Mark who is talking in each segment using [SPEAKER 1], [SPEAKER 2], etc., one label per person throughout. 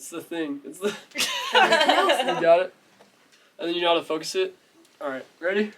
[SPEAKER 1] It's the thing. It's the... You got it? And then you know how to focus it? Alright, ready?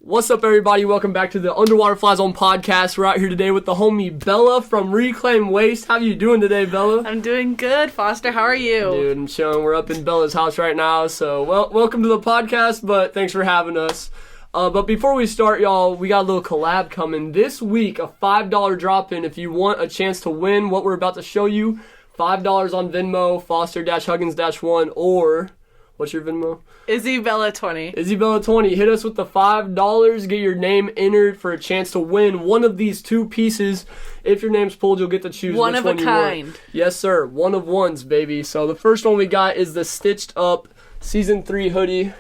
[SPEAKER 1] What's up, everybody? Welcome back to the Underwater FlyZone podcast. We're out here today with the homie Bella from Reclaim Waste. How you doing today, Bella?
[SPEAKER 2] I'm doing good. Foster, how are you?
[SPEAKER 1] Dude, I'm chilling. We're up in Bella's house right now. So, welcome to the podcast, but thanks for having us. But before we start, y'all, we got a little collab coming. This week, a $5 drop-in if you want a chance to win what we're about to show you. $5 on Venmo, Foster-Huggins-1, or... What's your Venmo?
[SPEAKER 2] Isabella20.
[SPEAKER 1] Isabella20. Hit us with the $5. Get your name entered for a chance to win one of these two pieces. If your name's pulled, you'll get to choose
[SPEAKER 2] one
[SPEAKER 1] which
[SPEAKER 2] of
[SPEAKER 1] one
[SPEAKER 2] a
[SPEAKER 1] you
[SPEAKER 2] kind.
[SPEAKER 1] want. Yes, sir. One of ones, baby. So the first one we got is the stitched up Season 3 hoodie.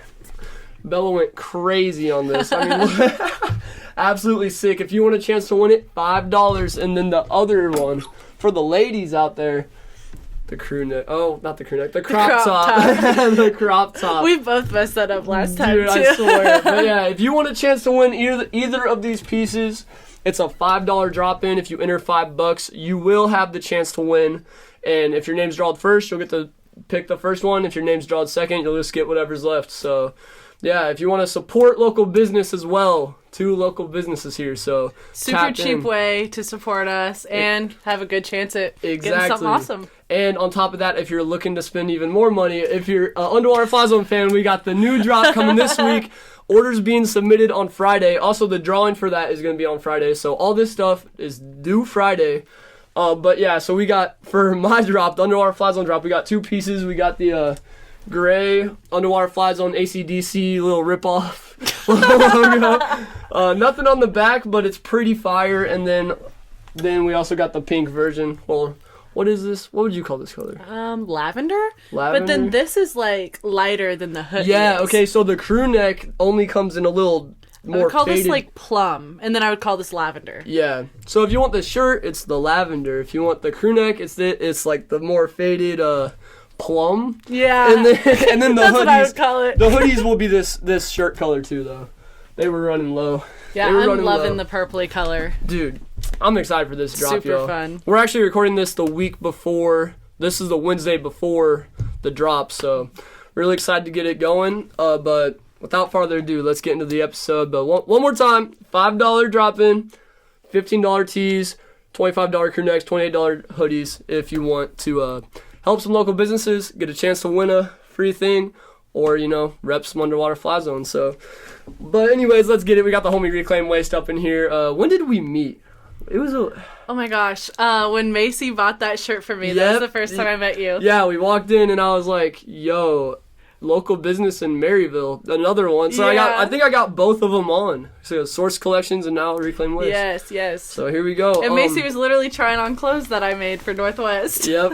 [SPEAKER 1] Bella went crazy on this. I mean, absolutely sick. If you want a chance to win it, $5. And then the other one, for the ladies out there, the crew neck. Oh, not the crew neck. The crop top. The crop top.
[SPEAKER 2] We both messed that up last time,
[SPEAKER 1] Dude,
[SPEAKER 2] too.
[SPEAKER 1] I swear. But yeah, if you want a chance to win either of these pieces, it's a $5 drop-in. If you enter $5, you will have the chance to win. And if your name's drawn first, you'll get to pick the first one. If your name's drawn second, you'll just get whatever's left. So, yeah, if you want to support local business as well, 2 local businesses here. So
[SPEAKER 2] super cheap way to support us and have a good chance at getting something awesome.
[SPEAKER 1] And on top of that, if you're looking to spend even more money, if you're an Underwater FlyZone fan, we got the new drop coming this week. Orders being submitted on Friday. Also, the drawing for that is going to be on Friday. So all this stuff is due Friday. But yeah, so we got, for my drop, the Underwater FlyZone drop, we got 2 pieces. We got the gray Underwater FlyZone AC/DC little ripoff logo. Nothing on the back, but it's pretty fire. And then we also got the pink version. Well, what is this? What would you call this color?
[SPEAKER 2] Lavender?
[SPEAKER 1] Lavender?
[SPEAKER 2] But then this is like lighter than the hoodie.
[SPEAKER 1] Yeah, okay, so the crew neck only comes in a little more
[SPEAKER 2] I would call
[SPEAKER 1] faded.
[SPEAKER 2] this like plum, and then I would call this lavender.
[SPEAKER 1] Yeah. So if you want the shirt, it's the lavender. If you want the crew neck, it's like the more faded plum.
[SPEAKER 2] Yeah.
[SPEAKER 1] And then the
[SPEAKER 2] That's
[SPEAKER 1] hoodies.
[SPEAKER 2] what I would call it.
[SPEAKER 1] The hoodies will be this shirt color too, though. They were running low.
[SPEAKER 2] Yeah, I'm loving the purpley color.
[SPEAKER 1] Dude, I'm excited for this drop,
[SPEAKER 2] Super
[SPEAKER 1] yo.
[SPEAKER 2] fun.
[SPEAKER 1] We're actually recording this the week before. This is the Wednesday before the drop, so really excited to get it going. But without further ado, let's get into the episode. But one more time, $5 drop-in, $15 tees, $25 crew necks, $28 hoodies if you want to help some local businesses, get a chance to win a free thing, or, rep some Underwater FlyZone. So, but anyways, let's get it. We got the homie Reclaim Waste up in here. When did we meet? It was
[SPEAKER 2] Oh my gosh. When Macy bought that shirt for me, that was the first time I met you.
[SPEAKER 1] Yeah, we walked in and I was like, yo, local business in Maryville, another one. So
[SPEAKER 2] yeah.
[SPEAKER 1] I think I got both of them on. So Source Collections and now Reclaim Waste.
[SPEAKER 2] Yes.
[SPEAKER 1] So here we go.
[SPEAKER 2] And Macy was literally trying on clothes that I made for Northwest.
[SPEAKER 1] Yeah,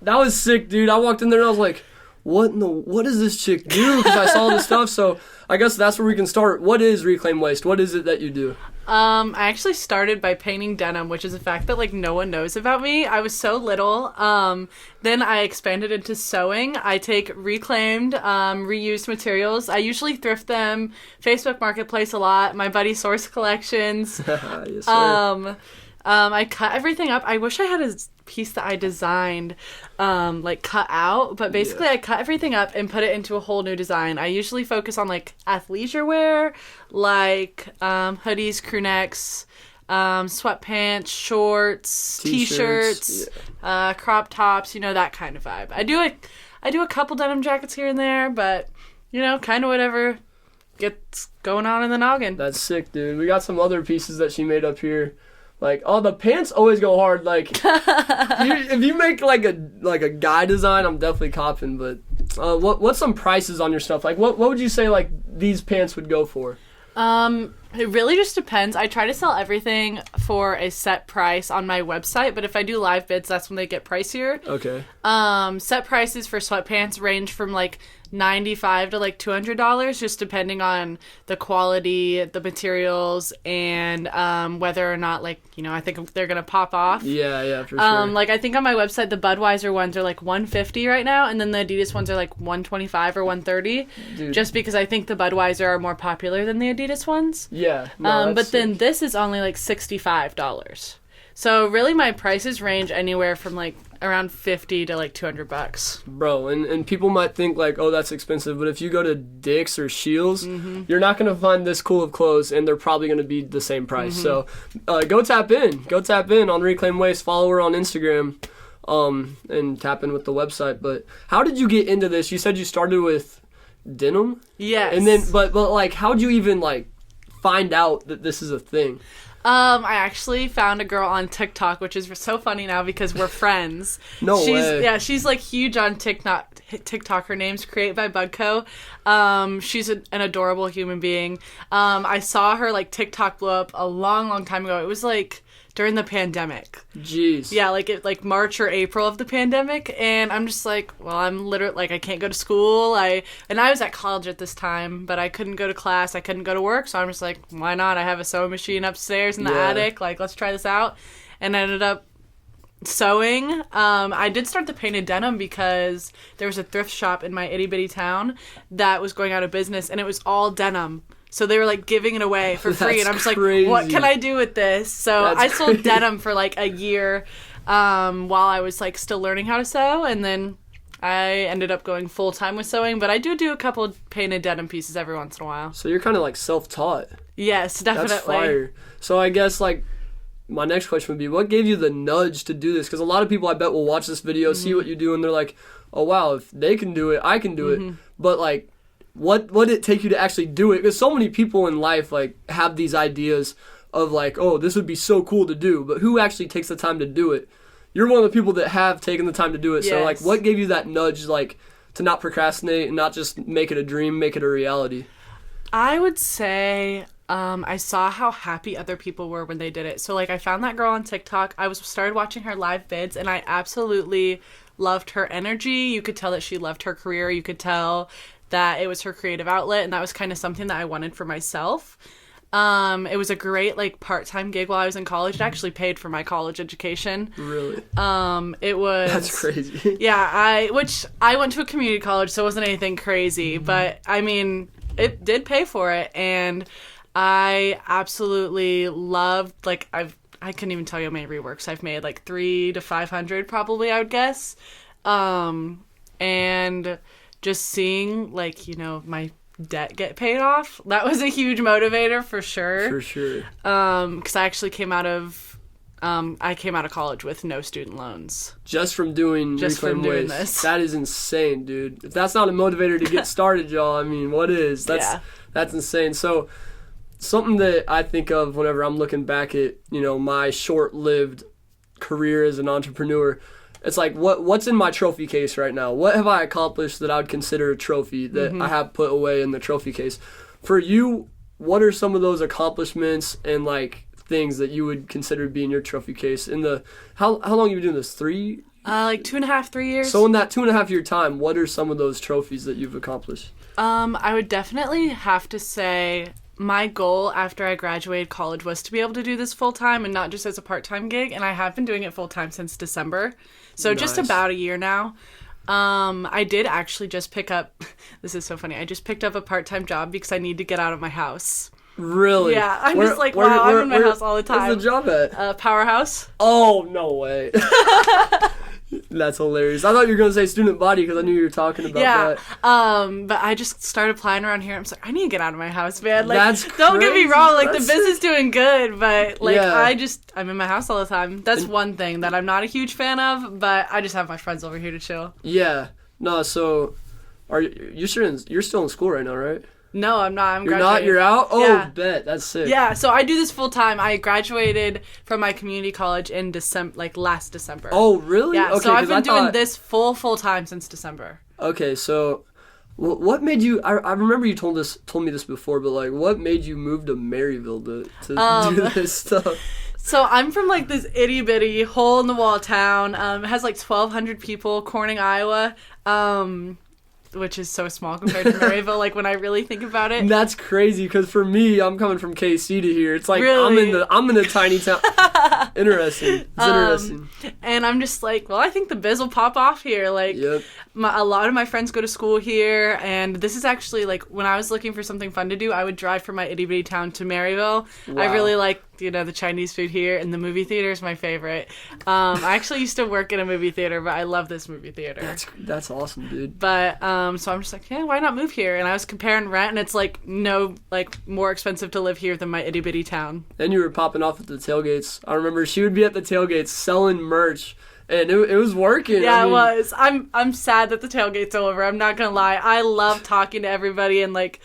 [SPEAKER 1] that was sick, dude. I walked in there and I was like, what does this chick do? Because I saw the stuff. So I guess that's where we can start. What is Reclaim Waste? What is it that you do?
[SPEAKER 2] I actually started by painting denim, which is a fact that no one knows about me. I was so little. Then I expanded into sewing. I take reclaimed, reused materials. I usually thrift them, Facebook Marketplace a lot. My buddy Source Collections.
[SPEAKER 1] Yes, sir.
[SPEAKER 2] I cut everything up. I wish I had a piece that I designed, cut out, but basically I cut everything up and put it into a whole new design. I usually focus on athleisure wear, hoodies, crew necks, sweatpants, shorts, t-shirts, crop tops, that kind of vibe. I do a couple denim jackets here and there, but kind of whatever gets going on in the noggin.
[SPEAKER 1] That's sick, dude. We got some other pieces that she made up here. The pants always go hard. If you make a guy design, I'm definitely copping. But what's some prices on your stuff? What would you say these pants would go for?
[SPEAKER 2] It really just depends. I try to sell everything for a set price on my website, but if I do live bids, that's when they get pricier.
[SPEAKER 1] Okay.
[SPEAKER 2] Set prices for sweatpants range from $95 to $200, just depending on the quality, the materials, and whether or not I think they're gonna pop off.
[SPEAKER 1] Yeah, for sure.
[SPEAKER 2] I think on my website the Budweiser ones are $150 right now, and then the Adidas ones are $125 or $130.
[SPEAKER 1] Dude. Just
[SPEAKER 2] because I think the Budweiser are more popular than the Adidas ones.
[SPEAKER 1] Yeah.
[SPEAKER 2] But then this is only $65. So really my prices range anywhere from like around 50 to like $200.
[SPEAKER 1] Bro, and people might think like, oh, that's expensive, but if you go to Dick's or Shields, you're not going to find this cool of clothes, and they're probably going to be the same price. So go tap in on Reclaim Waste, follow her on Instagram, and tap in with the website. But how did you get into this? You said you started with denim?
[SPEAKER 2] Yes.
[SPEAKER 1] And then, but like, how'd you even like find out that this is a thing?
[SPEAKER 2] I actually found a girl on TikTok, which is so funny now because we're friends.
[SPEAKER 1] Way.
[SPEAKER 2] Yeah, she's like huge on TikTok. Her name's Create by Bugco. She's an adorable human being. I saw her like TikTok blow up a long, long time ago. It was like during the pandemic.
[SPEAKER 1] Jeez.
[SPEAKER 2] Yeah, like March or April of the pandemic, and I'm just like, well, I'm literally like I can't go to school. I was at college at this time, but I couldn't go to class. I couldn't go to work, so I'm just like, why not? I have a sewing machine upstairs in the attic. Like, let's try this out, and I ended up sewing. I did start the painted denim because there was a thrift shop in my itty bitty town that was going out of business, and it was all denim. So they were like giving it away for free, and I'm just like, what can I do with this? So I sold denim for like a year while I was like still learning how to sew, and then I ended up going full time with sewing. But I do a couple of painted denim pieces every once in a while.
[SPEAKER 1] So you're kind of like self-taught.
[SPEAKER 2] Yes, definitely.
[SPEAKER 1] That's fire. So I guess like my next question would be, what gave you the nudge to do this? Because a lot of people I bet will watch this video, see what you do, and they're like, oh wow, if they can do it, I can do it. But like, what did it take you to actually do it? Because so many people in life like have these ideas of like, oh, this would be so cool to do, but who actually takes the time to do it? You're one of the people that have taken the time to do it.
[SPEAKER 2] Yes.
[SPEAKER 1] So like, what gave you that nudge like to not procrastinate and not just make it a dream, make it a reality?
[SPEAKER 2] I would say I saw how happy other people were when they did it. So like I found that girl on TikTok. I started watching her live vids, and I absolutely loved her energy. You could tell that she loved her career. You could tell that it was her creative outlet, and that was kind of something that I wanted for myself. It was a great like part-time gig while I was in college. It actually paid for my college education.
[SPEAKER 1] Really?
[SPEAKER 2] It was...
[SPEAKER 1] That's crazy.
[SPEAKER 2] Yeah, I went to a community college, so it wasn't anything crazy, but I mean, it did pay for it, and I absolutely loved, like, I couldn't even tell you how many reworks I've made, like 300 to 500 probably, I would guess. And just seeing, like, you know, my debt get paid off, that was a huge motivator for sure.
[SPEAKER 1] For sure.
[SPEAKER 2] Because I actually came out of college with no student loans.
[SPEAKER 1] Just from doing
[SPEAKER 2] this.
[SPEAKER 1] That is insane, dude. If that's not a motivator to get started, y'all, I mean, what is? That's insane. So, something that I think of whenever I'm looking back at, you know, my short-lived career as an entrepreneur, it's like, what's in my trophy case right now? What have I accomplished that I would consider a trophy that I have put away in the trophy case? For you, what are some of those accomplishments and, like, things that you would consider being your trophy case? How long have you been doing this? 3?
[SPEAKER 2] Like 2.5, 3 years.
[SPEAKER 1] So in that 2.5 year time, what are some of those trophies that you've accomplished?
[SPEAKER 2] I would definitely have to say my goal after I graduated college was to be able to do this full time and not just as a part-time gig, and I have been doing it full time since December. So
[SPEAKER 1] Nice.
[SPEAKER 2] Just about a year now. I did actually just pick up, this is so funny, I just picked up a part-time job because I need to get out of my house.
[SPEAKER 1] Really?
[SPEAKER 2] Yeah, I'm just like, wow, I'm in my house all the time.
[SPEAKER 1] Where's the job at?
[SPEAKER 2] Powerhouse.
[SPEAKER 1] Oh, no way. That's hilarious. I thought you were going to say student body because I knew you were talking about that.
[SPEAKER 2] But I just started applying around here. I'm just like, I need to get out of my house, man. Like,
[SPEAKER 1] That's
[SPEAKER 2] don't get me
[SPEAKER 1] crazy.
[SPEAKER 2] wrong. Like,
[SPEAKER 1] That's
[SPEAKER 2] the business is doing good, but, like,
[SPEAKER 1] Yeah.
[SPEAKER 2] I'm in my house all the time. That's one thing that I'm not a huge fan of, but I just have my friends over here to chill.
[SPEAKER 1] Yeah. No, so you're still in school right now, right?
[SPEAKER 2] No, I'm not. I'm
[SPEAKER 1] You're
[SPEAKER 2] graduating.
[SPEAKER 1] not? You're out? Oh,
[SPEAKER 2] Yeah.
[SPEAKER 1] bet. That's sick.
[SPEAKER 2] Yeah, so I do this full time. I graduated from my community college in last December.
[SPEAKER 1] Oh, really?
[SPEAKER 2] Yeah,
[SPEAKER 1] Okay,
[SPEAKER 2] so I've
[SPEAKER 1] 'cause
[SPEAKER 2] been doing this full time since December.
[SPEAKER 1] Okay, so what made you? I remember you told me this before, but like, what made you move to Maryville to do this stuff?
[SPEAKER 2] So I'm from like this itty bitty hole in the wall town. It has like 1,200 people, Corning, Iowa. Which is so small compared to Maryville, like when I really think about it.
[SPEAKER 1] And that's crazy because for me, I'm coming from KC to here. It's like
[SPEAKER 2] Really?
[SPEAKER 1] I'm in a tiny town. Interesting. It's interesting.
[SPEAKER 2] And I'm just like, well, I think the biz will pop off here. Like,
[SPEAKER 1] Yep.
[SPEAKER 2] a lot of my friends go to school here, and this is actually like when I was looking for something fun to do, I would drive from my itty bitty town to Maryville. I
[SPEAKER 1] Wow.
[SPEAKER 2] really like the Chinese food here, and the movie theater is my favorite. I actually used to work in a movie theater, but I love this movie theater.
[SPEAKER 1] That's awesome, dude.
[SPEAKER 2] But so I'm just like, yeah, why not move here? And I was comparing rent, and it's like more expensive to live here than my itty bitty town.
[SPEAKER 1] Then you were popping off at the tailgates. I remember she would be at the tailgates selling merch. And it was working.
[SPEAKER 2] Yeah, it was. I'm sad that the tailgate's over. I'm not gonna lie. I love talking to everybody and like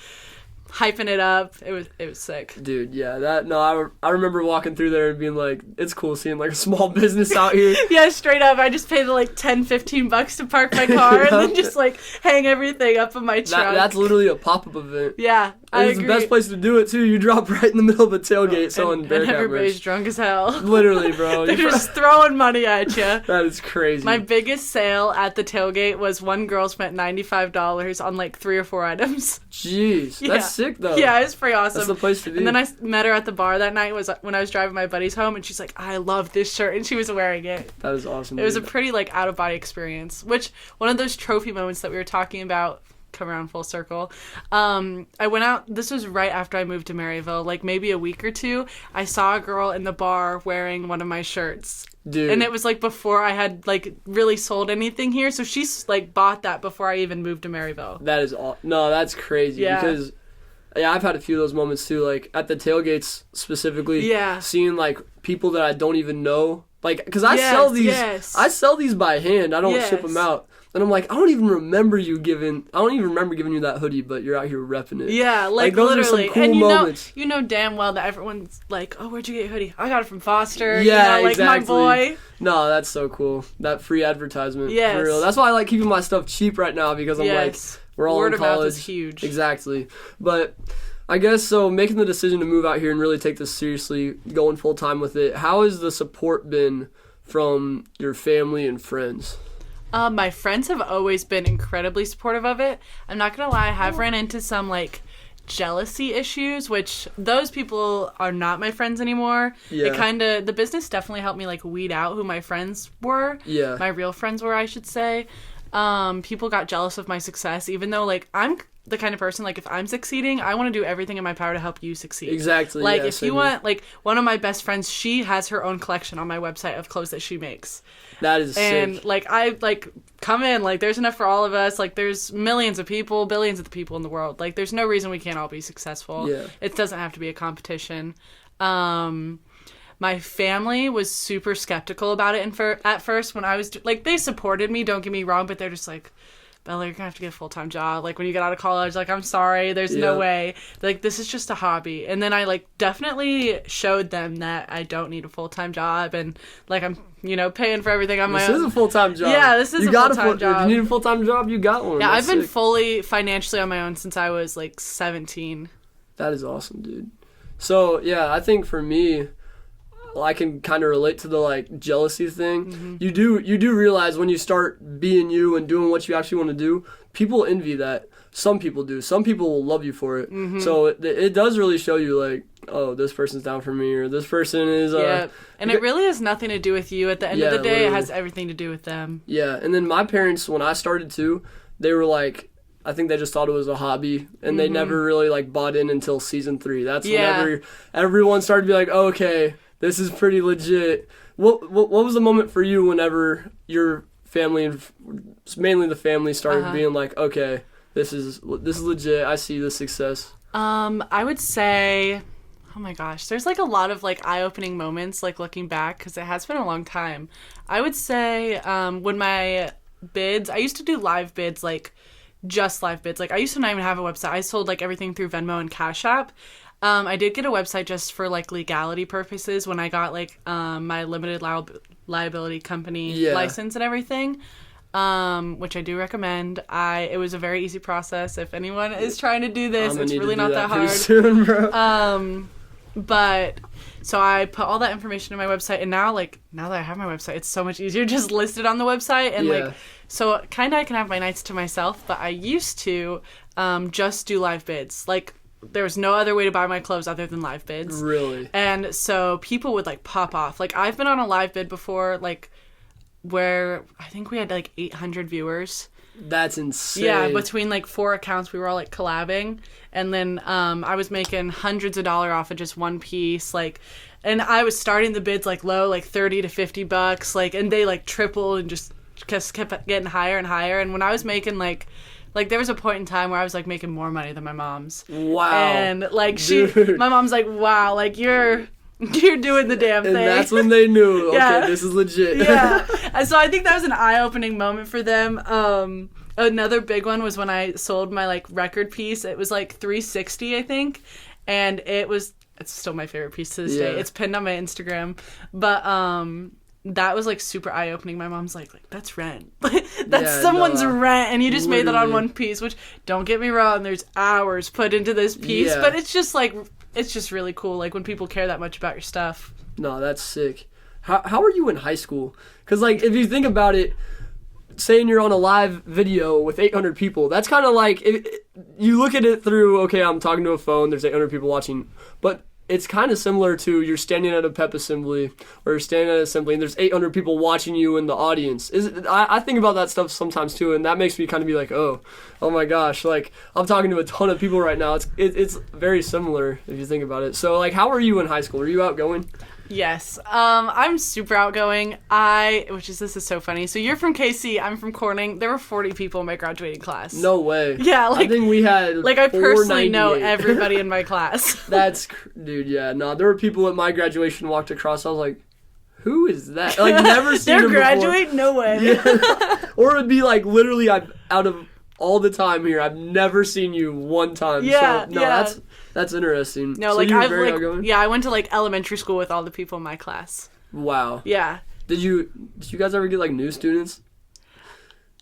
[SPEAKER 2] hyping it up. It was sick.
[SPEAKER 1] Dude, yeah, I remember walking through there and being like, it's cool seeing like a small business out here.
[SPEAKER 2] Yeah, straight up. I just paid like $10-15 to park my car and then just like hang everything up in my truck.
[SPEAKER 1] That's literally a pop-up event.
[SPEAKER 2] Yeah, I agree.
[SPEAKER 1] It's the best place to do it too. You drop right in the middle of a tailgate selling Bearcat
[SPEAKER 2] and everybody's
[SPEAKER 1] merch.
[SPEAKER 2] drunk as hell.
[SPEAKER 1] Literally, bro.
[SPEAKER 2] They're just throwing money at you.
[SPEAKER 1] That is crazy.
[SPEAKER 2] My biggest sale at the tailgate was one girl spent $95 on like 3 or 4 items.
[SPEAKER 1] Jeez, that's sick though.
[SPEAKER 2] Yeah, it's pretty awesome.
[SPEAKER 1] That's the place to be.
[SPEAKER 2] And then I met her at the bar that night was when I was driving my buddies home, and she's like, I love this shirt, and she was wearing it.
[SPEAKER 1] That is awesome.
[SPEAKER 2] It was a pretty like out of body experience, which one of those trophy moments that we were talking about, come around full circle. I went out, this was right after I moved to Maryville, like maybe a week or two. I saw a girl in the bar wearing one of my shirts.
[SPEAKER 1] Dude.
[SPEAKER 2] And it was like before I had like really sold anything here, so she's like bought that before I even moved to Maryville.
[SPEAKER 1] That is no, that's crazy.
[SPEAKER 2] Yeah.
[SPEAKER 1] Because I've had a few of those moments too, like at the tailgates specifically.
[SPEAKER 2] Yeah.
[SPEAKER 1] Seeing like people that I don't even know, like because I sell these by hand. I don't ship them out. And I'm like, I don't even remember giving you that hoodie, but you're out here repping it.
[SPEAKER 2] Yeah, like
[SPEAKER 1] those
[SPEAKER 2] literally.
[SPEAKER 1] are some cool
[SPEAKER 2] and
[SPEAKER 1] moments.
[SPEAKER 2] You know damn well that everyone's like, oh, where'd you get your hoodie? I got it from Foster.
[SPEAKER 1] Yeah,
[SPEAKER 2] like
[SPEAKER 1] exactly.
[SPEAKER 2] My boy.
[SPEAKER 1] No, that's so cool. That free advertisement.
[SPEAKER 2] Yes.
[SPEAKER 1] For real. That's why I like keeping my stuff cheap right now, because I'm like, we're all
[SPEAKER 2] Word
[SPEAKER 1] in college.
[SPEAKER 2] of mouth is huge.
[SPEAKER 1] Exactly. But I guess so making the decision to move out here and really take this seriously, going full time with it, how has the support been from your family and friends?
[SPEAKER 2] My friends have always been incredibly supportive of it. I'm not gonna lie, I have ran into some like jealousy issues, which those people are not my friends anymore.
[SPEAKER 1] Yeah.
[SPEAKER 2] The business definitely helped me like weed out who my friends were.
[SPEAKER 1] Yeah.
[SPEAKER 2] My real friends were, I should say. People got jealous of my success, even though like I'm the kind of person, like if I'm succeeding, I want to do everything in my power to help you succeed.
[SPEAKER 1] Exactly.
[SPEAKER 2] Like
[SPEAKER 1] yeah,
[SPEAKER 2] if you want, like one of my best friends, she has her own collection on my website of clothes that she makes.
[SPEAKER 1] That is
[SPEAKER 2] and
[SPEAKER 1] sick.
[SPEAKER 2] like I like come in, like there's enough for all of us. Like there's millions of people, billions of people in the world. Like there's no reason we can't all be successful.
[SPEAKER 1] Yeah.
[SPEAKER 2] It doesn't have to be a competition. My family was super skeptical about it at first when I was like, they supported me, don't get me wrong, but they're just like, Bella, you're gonna have to get a full-time job. Like when you get out of college, like I'm sorry, there's no way. Like this is just a hobby. And then I like definitely showed them that I don't need a full-time job, and like I'm paying for everything on my own.
[SPEAKER 1] This is a full-time job.
[SPEAKER 2] Yeah, this is a full-time job.
[SPEAKER 1] If you need a full-time job, you got one.
[SPEAKER 2] Yeah,
[SPEAKER 1] That's
[SPEAKER 2] I've been
[SPEAKER 1] sick.
[SPEAKER 2] fully financially on my own since I was like 17.
[SPEAKER 1] That is awesome, dude. So yeah, I think for me, I can kind of relate to the like jealousy thing. Mm-hmm. You do realize when you start being you and doing what you actually want to do, people envy that. Some people do. Some people will love you for it. Mm-hmm. So it does really show you like, oh, this person's down for me, or this person is.
[SPEAKER 2] Yeah, and it really has nothing to do with you. At the end of the day,
[SPEAKER 1] literally.
[SPEAKER 2] It has everything to do with them.
[SPEAKER 1] Yeah, and then my parents, when I started too, they were like, I think they just thought it was a hobby, and they never really like bought in until season 3. That's whenever everyone started to be like, oh, okay, this is pretty legit. What was the moment for you whenever your family, and mainly the family, started being like, okay, this is legit. I see the success.
[SPEAKER 2] I would say, oh my gosh, there's like a lot of like eye-opening moments, like looking back, because it has been a long time. I would say when my bids, I used to do live bids, like just live bids. Like I used to not even have a website. I sold like everything through Venmo and Cash App. I did get a website just for like legality purposes when I got like my limited liability company license and everything, which I do recommend. It was a very easy process. If anyone is trying to do this, it's really not that hard.
[SPEAKER 1] Soon, bro.
[SPEAKER 2] But so I put all that information in my website, and now that I have my website, it's so much easier to just list it on the website, and like so kind of I can have my nights to myself. But I used to just do live bids. Like there was no other way to buy my clothes other than live bids.
[SPEAKER 1] Really?
[SPEAKER 2] And so people would like pop off. Like I've been on a live bid before, like where I think we had like 800 viewers.
[SPEAKER 1] That's insane.
[SPEAKER 2] Yeah, between like 4 accounts we were all like collabing, and then I was making hundreds of dollars off of just one piece. Like And I was starting the bids like low, like $30 to $50, like, and they like tripled and just kept getting higher and higher. And when I was making like there was a point in time where I was like making more money than my mom's.
[SPEAKER 1] Wow.
[SPEAKER 2] And like
[SPEAKER 1] Dude.
[SPEAKER 2] my mom's like, wow, like you're doing the damn thing.
[SPEAKER 1] And that's when they knew, okay,
[SPEAKER 2] Yeah.
[SPEAKER 1] this is legit.
[SPEAKER 2] Yeah. And so I think that was an eye-opening moment for them. Another big one was when I sold my like record piece. It was like $360, I think, and it's still my favorite piece to this day. It's pinned on my Instagram, but that was like super eye-opening. My mom's like that's rent. That's someone's rent, and you just made that on one piece. Which, don't get me wrong, there's hours put into this piece, but it's just like it's just really cool. Like when people care that much about your stuff.
[SPEAKER 1] No, that's sick. How were you in high school? Because like if you think about it, saying you're on a live video with 800 people, that's kind of like you look at it through, okay, I'm talking to a phone, there's 800 people watching, but it's kind of similar to you're standing at a pep assembly or you're standing at an assembly and there's 800 people watching you in the audience. I think about that stuff sometimes too, and that makes me kind of be like, oh my gosh, like I'm talking to a ton of people right now. It's very similar if you think about it. So like, how were you in high school? Were you outgoing?
[SPEAKER 2] Yes. I'm super outgoing. This is so funny. So you're from KC, I'm from Corning. There were 40 people in my graduating class.
[SPEAKER 1] No way.
[SPEAKER 2] Yeah, like
[SPEAKER 1] I think we had
[SPEAKER 2] like I personally know
[SPEAKER 1] 498.
[SPEAKER 2] everybody in my class.
[SPEAKER 1] Dude, yeah. No, there were people at my graduation walked across. I was like, who is that? Like, never seen
[SPEAKER 2] They're
[SPEAKER 1] them
[SPEAKER 2] graduating? No way.
[SPEAKER 1] Yeah. Or it would be like, literally, out of all the time here, I've never seen you one time.
[SPEAKER 2] Yeah,
[SPEAKER 1] so, no,
[SPEAKER 2] yeah.
[SPEAKER 1] That's interesting.
[SPEAKER 2] No,
[SPEAKER 1] so
[SPEAKER 2] like
[SPEAKER 1] you were
[SPEAKER 2] I've
[SPEAKER 1] very
[SPEAKER 2] like
[SPEAKER 1] outgoing?
[SPEAKER 2] yeah, I went to like elementary school with all the people in my class.
[SPEAKER 1] Wow.
[SPEAKER 2] Yeah.
[SPEAKER 1] Did you guys ever get like new students?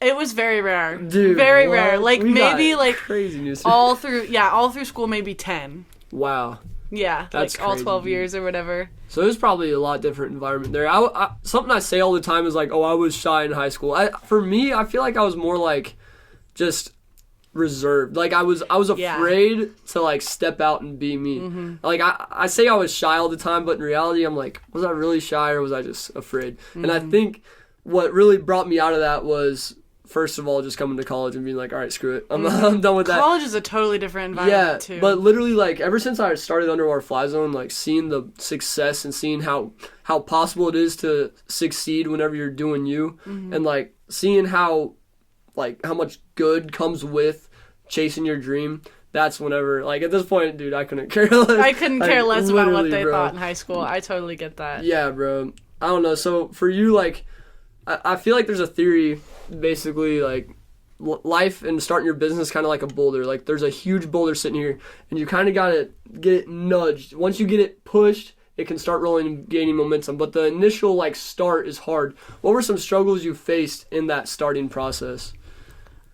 [SPEAKER 2] It was very rare.
[SPEAKER 1] Dude,
[SPEAKER 2] very
[SPEAKER 1] what?
[SPEAKER 2] rare. Like
[SPEAKER 1] We
[SPEAKER 2] maybe
[SPEAKER 1] got
[SPEAKER 2] like
[SPEAKER 1] crazy new students.
[SPEAKER 2] all through school maybe 10.
[SPEAKER 1] Wow.
[SPEAKER 2] Yeah,
[SPEAKER 1] That's
[SPEAKER 2] like all
[SPEAKER 1] crazy,
[SPEAKER 2] 12
[SPEAKER 1] dude.
[SPEAKER 2] years or whatever.
[SPEAKER 1] So it was probably a lot different environment there. Something I say all the time is like, oh, I was shy in high school. For me, I feel like I was more like just reserved. Like I was afraid to like step out and be me. Mm-hmm. Like I say I was shy all the time, but in reality, I'm like, was I really shy or was I just afraid? Mm-hmm. And I think what really brought me out of that was, first of all, just coming to college and being like, all right, screw it. I'm done with that.
[SPEAKER 2] College is a totally different environment, too.
[SPEAKER 1] But literally, like, ever since I started Underwater FlyZone, like, seeing the success and seeing how possible it is to succeed whenever you're doing you, and, like, seeing how much good comes with chasing your dream, that's whenever, like, at this point, dude, I couldn't care less.
[SPEAKER 2] I couldn't care less about what they
[SPEAKER 1] bro.
[SPEAKER 2] thought in high school. I totally get that.
[SPEAKER 1] Yeah, bro. I don't know. So, for you, like, I feel like there's a theory, basically, like, life and starting your business kind of like a boulder. Like, there's a huge boulder sitting here, and you kind of got to get it nudged. Once you get it pushed, it can start rolling and gaining momentum. But the initial, like, start is hard. What were some struggles you faced in that starting process?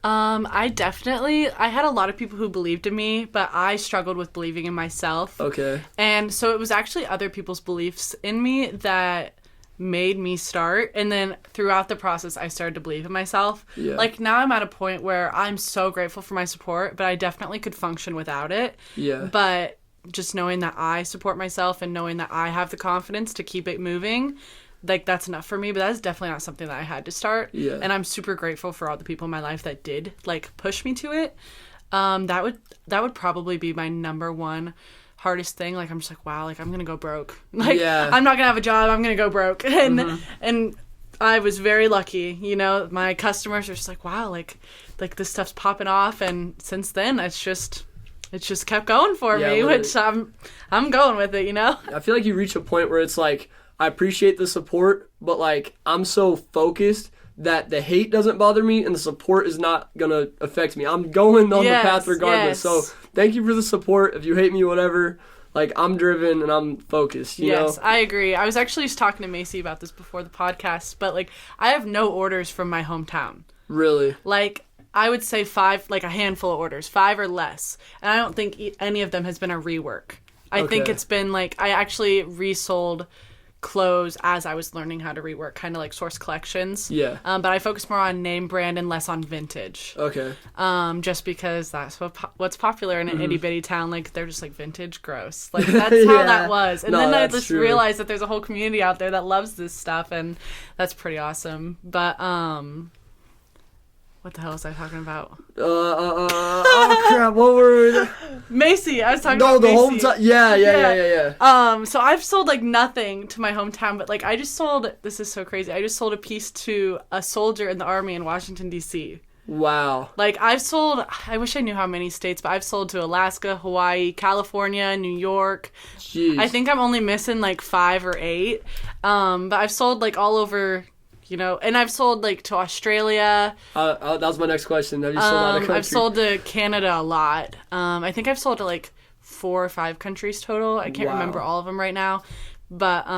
[SPEAKER 2] I had a lot of people who believed in me, but I struggled with believing in myself.
[SPEAKER 1] Okay.
[SPEAKER 2] And so it was actually other people's beliefs in me that made me start, and then throughout the process I started to believe in myself.
[SPEAKER 1] Yeah.
[SPEAKER 2] Like now I'm at a point where I'm so grateful for my support, but I definitely could function without it.
[SPEAKER 1] Yeah.
[SPEAKER 2] But just knowing that I support myself and knowing that I have the confidence to keep it moving, like that's enough for me. But that's definitely not something that I had to start.
[SPEAKER 1] Yeah.
[SPEAKER 2] And I'm super grateful for all the people in my life that did like push me to it. That would probably be my number one hardest thing. Like I'm just like, wow, like I'm gonna go broke. Like I'm not gonna have a job, I'm gonna go broke. And I was very lucky, you know, my customers are just like, wow, like this stuff's popping off, and since then it's just kept going for me, which I'm going with it, you know. I
[SPEAKER 1] feel like you reach a point where it's like, I appreciate the support, but like I'm so focused that the hate doesn't bother me and the support is not going to affect me. I'm going on the path regardless. Yes. So thank you for the support. If you hate me, whatever, like I'm driven and I'm focused, you know?
[SPEAKER 2] Yes, I agree. I was actually just talking to Macy about this before the podcast, but like I have no orders from my hometown.
[SPEAKER 1] Really?
[SPEAKER 2] Like I would say 5, like a handful of orders, 5 or less. And I don't think any of them has been a rework. I think it's been like, I actually resold clothes as I was learning how to rework, kind of like source collections.
[SPEAKER 1] Yeah.
[SPEAKER 2] But I focus more on name brand and less on vintage.
[SPEAKER 1] Okay.
[SPEAKER 2] Just because that's what's popular in an itty bitty town. Like they're just like vintage, gross. Like that's how that was. And then I just realized that there's a whole community out there that loves this stuff, and that's pretty awesome. But what What the hell was I talking about?
[SPEAKER 1] Oh crap! What were?
[SPEAKER 2] Macy. I was talking
[SPEAKER 1] No,
[SPEAKER 2] about
[SPEAKER 1] the
[SPEAKER 2] Macy.
[SPEAKER 1] hometown. Yeah.
[SPEAKER 2] So I've sold like nothing to my hometown, but like I just sold. This is so crazy. I just sold a piece to a soldier in the army in Washington D.C.
[SPEAKER 1] Wow.
[SPEAKER 2] Like I've sold. I wish I knew how many states, but I've sold to Alaska, Hawaii, California, New York.
[SPEAKER 1] Jeez.
[SPEAKER 2] I think I'm only missing like 5 or 8. But I've sold like all over. You know, and I've sold like to Australia.
[SPEAKER 1] That was my next question. Have you sold out of country?
[SPEAKER 2] I've sold to Canada a lot. I think I've sold to like 4 or 5 countries total. I can't remember all of them right now, but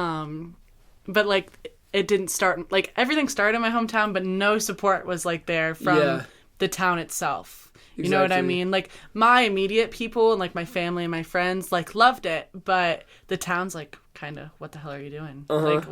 [SPEAKER 2] like it didn't start like everything started in my hometown, but no support was like there from the town itself. You know what I mean? Like my immediate people and like my family and my friends like loved it, but the town's like kind of what the hell are you doing? Like.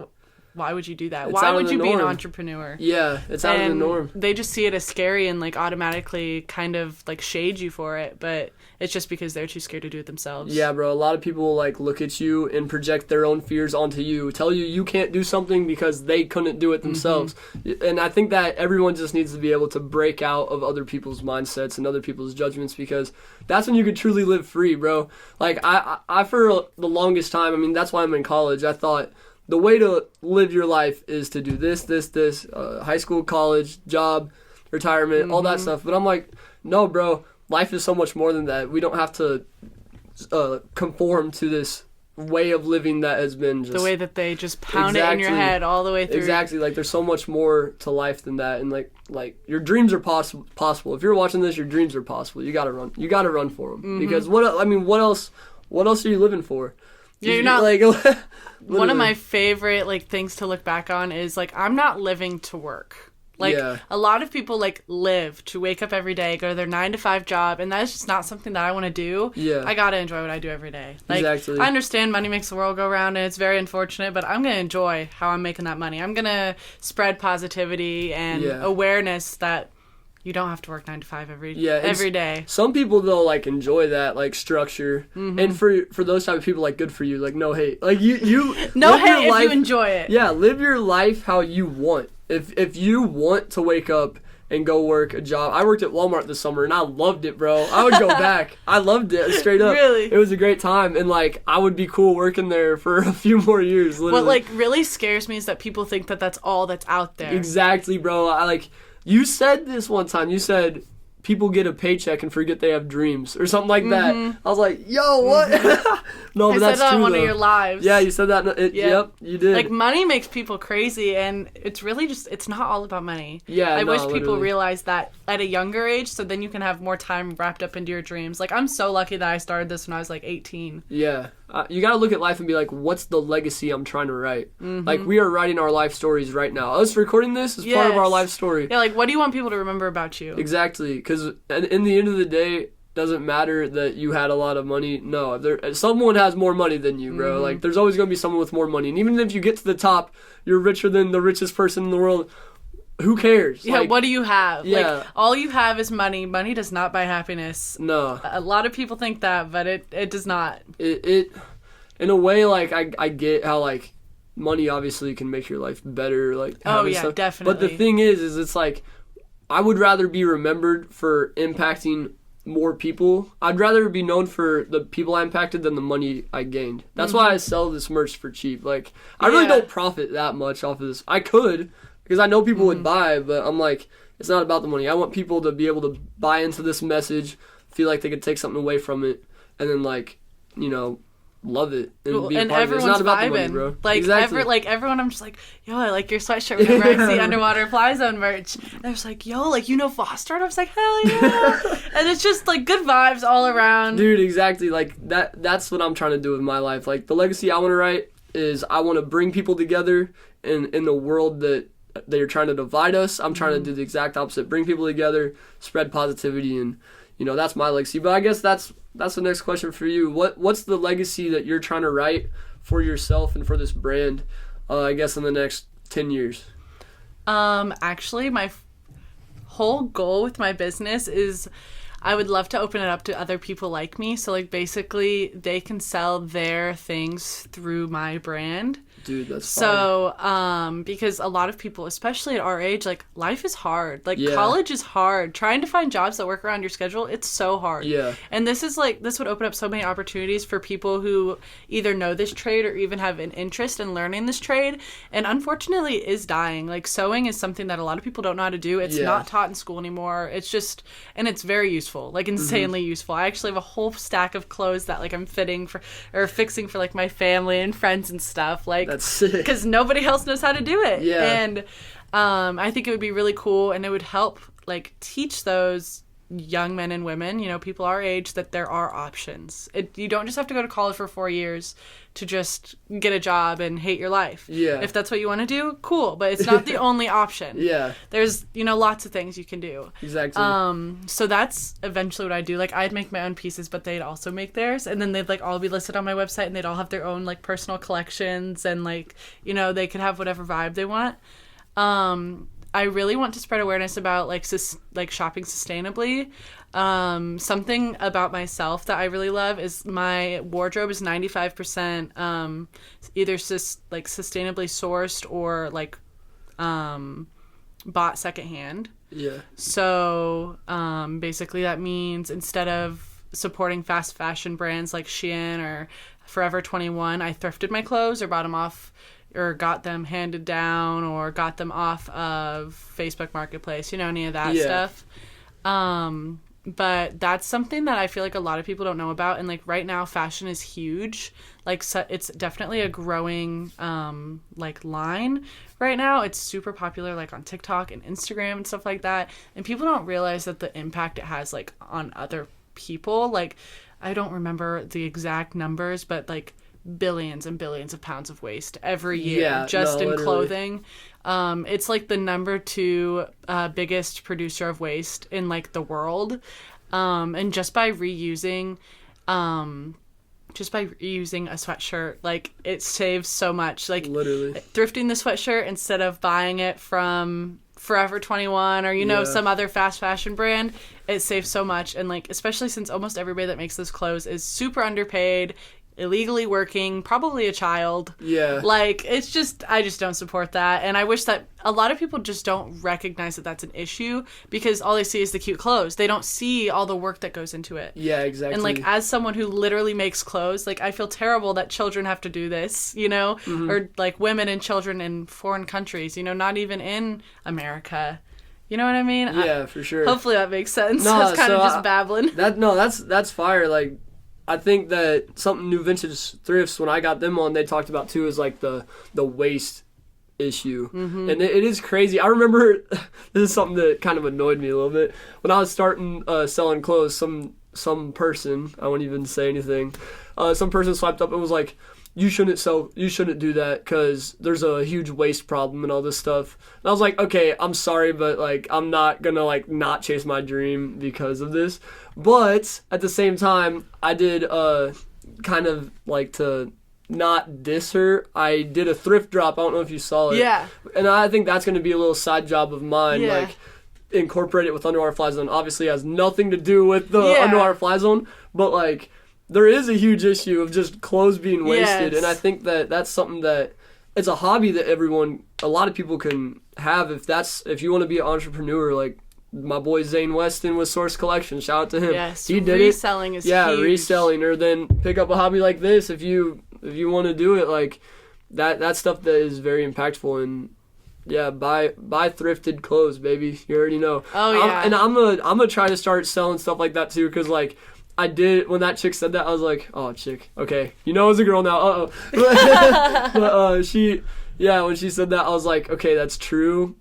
[SPEAKER 2] Why would you do that? Why would you be an entrepreneur?
[SPEAKER 1] Yeah, it's out of the norm.
[SPEAKER 2] They just see it as scary and like automatically kind of like shade you for it, but it's just because they're too scared to do it themselves.
[SPEAKER 1] Yeah, bro. A lot of people like look at you and project their own fears onto you, tell you can't do something because they couldn't do it themselves. And I think that everyone just needs to be able to break out of other people's mindsets and other people's judgments, because that's when you could truly live free, bro. Like I for the longest time, I mean, that's why I'm in college. I thought the way to live your life is to do this, high school, college, job, retirement, all that stuff. But I'm like, no, bro, life is so much more than that. We don't have to conform to this way of living that has been just...
[SPEAKER 2] The way that they just pound it in your head all the way through.
[SPEAKER 1] Exactly. Like, there's so much more to life than that. And, like your dreams are possible. If you're watching this, your dreams are possible. You gotta run. You gotta run for them. Because, what else are you living for?
[SPEAKER 2] Yeah, you're not...
[SPEAKER 1] Like...
[SPEAKER 2] One of my favorite like things to look back on is like I'm not living to work. Like a lot of people like live to wake up every day, go to their 9-to-5 job, and that's just not something that I want to do.
[SPEAKER 1] Yeah.
[SPEAKER 2] I gotta enjoy what I do every day. Like
[SPEAKER 1] exactly.
[SPEAKER 2] I understand money makes the world go round and it's very unfortunate, but I'm gonna enjoy how I'm making that money. I'm gonna spread positivity and awareness that you don't have to work 9 to 5 every day.
[SPEAKER 1] Some people though like enjoy that like structure, and for those type of people, like good for you. Like no hate, like you
[SPEAKER 2] no hate if you enjoy it.
[SPEAKER 1] Yeah, live your life how you want. If you want to wake up and go work a job, I worked at Walmart this summer and I loved it, bro. I would go back. I loved it straight up.
[SPEAKER 2] Really,
[SPEAKER 1] it was a great time, and like I would be cool working there for a few more years. Literally.
[SPEAKER 2] What like really scares me is that people think that that's all that's out there.
[SPEAKER 1] Exactly, bro. I like. You said this one time. You said people get a paycheck and forget they have dreams or something like that. I was like, yo, what? No, but that's true,
[SPEAKER 2] I said that on one
[SPEAKER 1] though.
[SPEAKER 2] of your lives.
[SPEAKER 1] Yeah, you said that. Yep, you did.
[SPEAKER 2] Like, money makes people crazy, and it's really just, it's not all about money.
[SPEAKER 1] Yeah,
[SPEAKER 2] I wish people realized that at a younger age, so then you can have more time wrapped up into your dreams. Like, I'm so lucky that I started this when I was, like, 18.
[SPEAKER 1] Yeah. You gotta look at life and be like, what's the legacy I'm trying to write? Like, we are writing our life stories right now. Us recording this is part of our life story.
[SPEAKER 2] Yeah, like, what do you want people to remember about you?
[SPEAKER 1] Exactly, because in the end of the day, doesn't matter that you had a lot of money. No, if someone has more money than you, bro. Like, there's always going to be someone with more money. And even if you get to the top, you're richer than the richest person in the world, who cares?
[SPEAKER 2] Yeah,
[SPEAKER 1] like,
[SPEAKER 2] what do you have?
[SPEAKER 1] Yeah.
[SPEAKER 2] Like, all you have is money. Money does not buy happiness.
[SPEAKER 1] No.
[SPEAKER 2] A lot of people think that, but it does not.
[SPEAKER 1] It in a way, like, I get how, like, money obviously can make your life better. Like, stuff.
[SPEAKER 2] Definitely.
[SPEAKER 1] But the thing is it's like, I would rather be remembered for impacting more people. I'd rather be known for the people I impacted than the money I gained. That's why I sell this merch for cheap. Like, I really don't profit that much off of this. I could, because I know people would buy, but I'm like, it's not about the money. I want people to be able to buy into this message, feel like they could take something away from it, and then, like, you know, love it and be a part of it. It's not about the money, bro.
[SPEAKER 2] Like,
[SPEAKER 1] exactly.
[SPEAKER 2] Everyone, I'm just like, yo, I like your sweatshirt whenever I see Underwater FlyZone merch. And I was like, yo, like, you know Foster? And I was like, hell yeah. And it's just, like, good vibes all around.
[SPEAKER 1] Dude, exactly. Like, that's what I'm trying to do with my life. Like, the legacy I want to write is I want to bring people together in the world that they're trying to divide us. I'm trying to do the exact opposite. Bring people together, spread positivity, and, you know, that's my legacy. But I guess that's the next question for you. What's the legacy that you're trying to write for yourself and for this brand, I guess, in the next 10 years?
[SPEAKER 2] Actually, my whole goal with my business is I would love to open it up to other people like me. So, like, basically, they can sell their things through my brand.
[SPEAKER 1] Dude, that's fire.
[SPEAKER 2] So, because a lot of people, especially at our age, like, life is hard. Like, college is hard. Trying to find jobs that work around your schedule, it's so hard.
[SPEAKER 1] Yeah.
[SPEAKER 2] And this would open up so many opportunities for people who either know this trade or even have an interest in learning this trade. And unfortunately, it is dying. Like, sewing is something that a lot of people don't know how to do. It's not taught in school anymore. It's just, and it's very useful, like, insanely useful. I actually have a whole stack of clothes that, like, I'm fixing for, like, my family and friends and stuff. Like,
[SPEAKER 1] that's sick.
[SPEAKER 2] Because nobody else knows how to do it.
[SPEAKER 1] Yeah.
[SPEAKER 2] And I think it would be really cool, and it would help, like, teach those young men and women, you know, people our age, that there are options. You don't just have to go to college for 4 years to just get a job and hate your life.
[SPEAKER 1] Yeah.
[SPEAKER 2] If that's what you want to do, cool. But it's not the only option.
[SPEAKER 1] Yeah.
[SPEAKER 2] There's, you know, lots of things you can do.
[SPEAKER 1] Exactly.
[SPEAKER 2] So that's eventually what I'd do. Like, I'd make my own pieces, but they'd also make theirs. And then they'd, like, all be listed on my website, and they'd all have their own, like, personal collections. And, like, you know, they could have whatever vibe they want. I really want to spread awareness about, like, shopping sustainably. Something about myself that I really love is my wardrobe is 95% either sustainably sourced or, like, bought secondhand.
[SPEAKER 1] Yeah.
[SPEAKER 2] So basically that means instead of supporting fast fashion brands like Shein or Forever 21, I thrifted my clothes or bought them off, or got them handed down, or got them off of Facebook Marketplace, you know, any of that stuff. But that's something that I feel like a lot of people don't know about. And, like, right now, fashion is huge. Like, it's definitely a growing, like, line right now. It's super popular, like, on TikTok and Instagram and stuff like that. And people don't realize that the impact it has, like, on other people. Like, I don't remember the exact numbers, but, like, billions and billions of pounds of waste every year in literally. Clothing. It's like the number 2 biggest producer of waste in, like, the world. And just by reusing a sweatshirt, like, it saves so much. Like, literally thrifting the sweatshirt instead of buying it from Forever 21 or, you know, some other fast fashion brand, it saves so much. And, like, especially since almost everybody that makes those clothes is super underpaid, illegally working, probably a child. Yeah. Like, it's just, I just don't support that. And I wish that a lot of people just don't recognize that that's an issue, because all they see is the cute clothes. They don't see all the work that goes into it. Yeah, exactly. And, like, as someone who literally makes clothes, like, I feel terrible that children have to do this, you know? Or, like, women and children in foreign countries, you know, not even in America. You know what I mean?
[SPEAKER 1] Yeah, for sure.
[SPEAKER 2] Hopefully that makes sense. No, it's kind of just babbling.
[SPEAKER 1] That's fire. Like, I think that something New Vintage Thrifts, when I got them on, they talked about too, is, like, the waste issue. And it is crazy. I remember this is something that kind of annoyed me a little bit when I was starting selling clothes. Some person, I won't even say anything, some person swiped up and was like, you shouldn't do that because there's a huge waste problem and all this stuff. And I was like, okay, I'm sorry, but, like, I'm not gonna, like, not chase my dream because of this. But at the same time, I did kind of, like, to not diss her, I did a thrift drop. I don't know if you saw it. Yeah. And I think that's gonna be a little side job of mine. Yeah. Like, incorporate it with Underwater FlyZone. Obviously, it has nothing to do with the Underwater FlyZone, but, like, there is a huge issue of just clothes being wasted. Yes. And I think that that's something that it's a hobby that a lot of people can have if you want to be an entrepreneur. Like, my boy Zane Weston with Source Collection, shout out to him. Yes, he did reselling is huge. Reselling, or then pick up a hobby like this if you want to do it. Like, that stuff that is very impactful. And buy thrifted clothes, baby. You already know. Oh yeah. I'm gonna try to start selling stuff like that too, because, like, I did, when that chick said that, I was like, oh, chick, okay, you know it's a girl now, but when she said that, I was like, okay, that's true,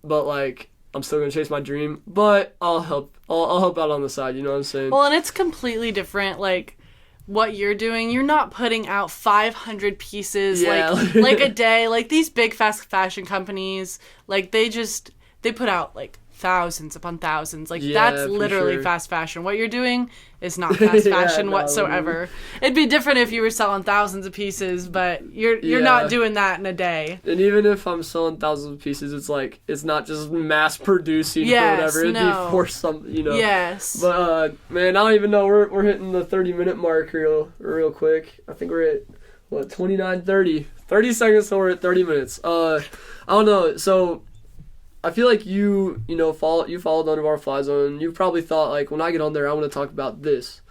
[SPEAKER 1] but, like, I'm still gonna chase my dream, but I'll help out on the side, you know what I'm saying?
[SPEAKER 2] Well, and it's completely different, like, what you're doing. You're not putting out 500 pieces, like a day. Like, these big fast fashion companies, like, they put out, like, thousands upon thousands. Like, that's literally fast fashion. What you're doing is not fast fashion whatsoever. It'd be different if you were selling thousands of pieces, but you're not doing that in a day.
[SPEAKER 1] And even if I'm selling thousands of pieces, it's like, it's not just mass producing for whatever. It'd be for some, you know. Yes. But man, I don't even know. We're hitting the 30-minute mark real quick. I think we're at what, 29, 30. 30 seconds till we're at 30 minutes. I don't know. So I feel like you followed under our FlyZone. You probably thought, like, when I get on there, I want to talk about this.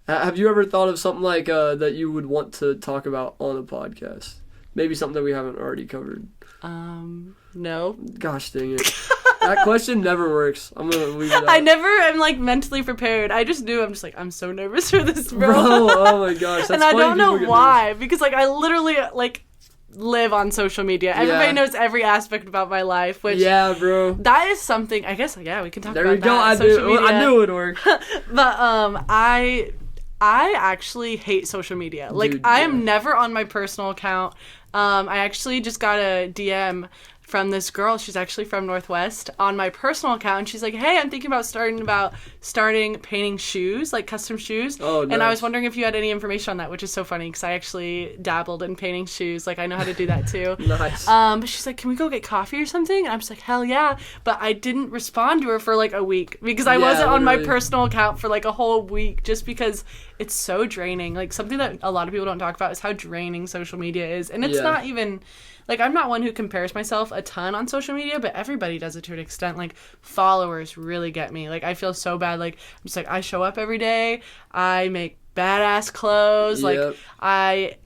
[SPEAKER 1] Have you ever thought of something like that you would want to talk about on a podcast? Maybe something that we haven't already covered.
[SPEAKER 2] No.
[SPEAKER 1] Gosh dang it. That question never works. I'm going to leave it out.
[SPEAKER 2] I never am, like, mentally prepared. I just knew. I'm just like, I'm so nervous for this, bro.
[SPEAKER 1] Oh my gosh. That's
[SPEAKER 2] and I
[SPEAKER 1] funny
[SPEAKER 2] don't know
[SPEAKER 1] people get
[SPEAKER 2] why.
[SPEAKER 1] nervous.
[SPEAKER 2] Because, like, I literally, like, live on social media. Everybody knows every aspect about my life, which...
[SPEAKER 1] Yeah, bro.
[SPEAKER 2] That is something... I guess, yeah, we can talk
[SPEAKER 1] There
[SPEAKER 2] about
[SPEAKER 1] we go.
[SPEAKER 2] that.
[SPEAKER 1] I knew it would work.
[SPEAKER 2] But, I actually hate social media. Like,
[SPEAKER 1] Dude,
[SPEAKER 2] I am never on my personal account. I actually just got a DM from this girl. She's actually from Northwest on my personal account. And she's like, hey, I'm thinking about starting painting shoes, like custom shoes.
[SPEAKER 1] Oh, nice.
[SPEAKER 2] And I was wondering if you had any information on that, which is so funny because I actually dabbled in painting shoes. Like, I know how to do that too.
[SPEAKER 1] Nice.
[SPEAKER 2] But she's like, can we go get coffee or something? And I'm just like, hell yeah. But I didn't respond to her for like a week because I wasn't on my personal account for like a whole week just because it's so draining. Like, something that a lot of people don't talk about is how draining social media is. And it's not even... Like, I'm not one who compares myself a ton on social media, but everybody does it to an extent. Like, followers really get me. Like, I feel so bad. Like, I'm just like, I show up every day. I make badass clothes.
[SPEAKER 1] Yep.
[SPEAKER 2] Like, I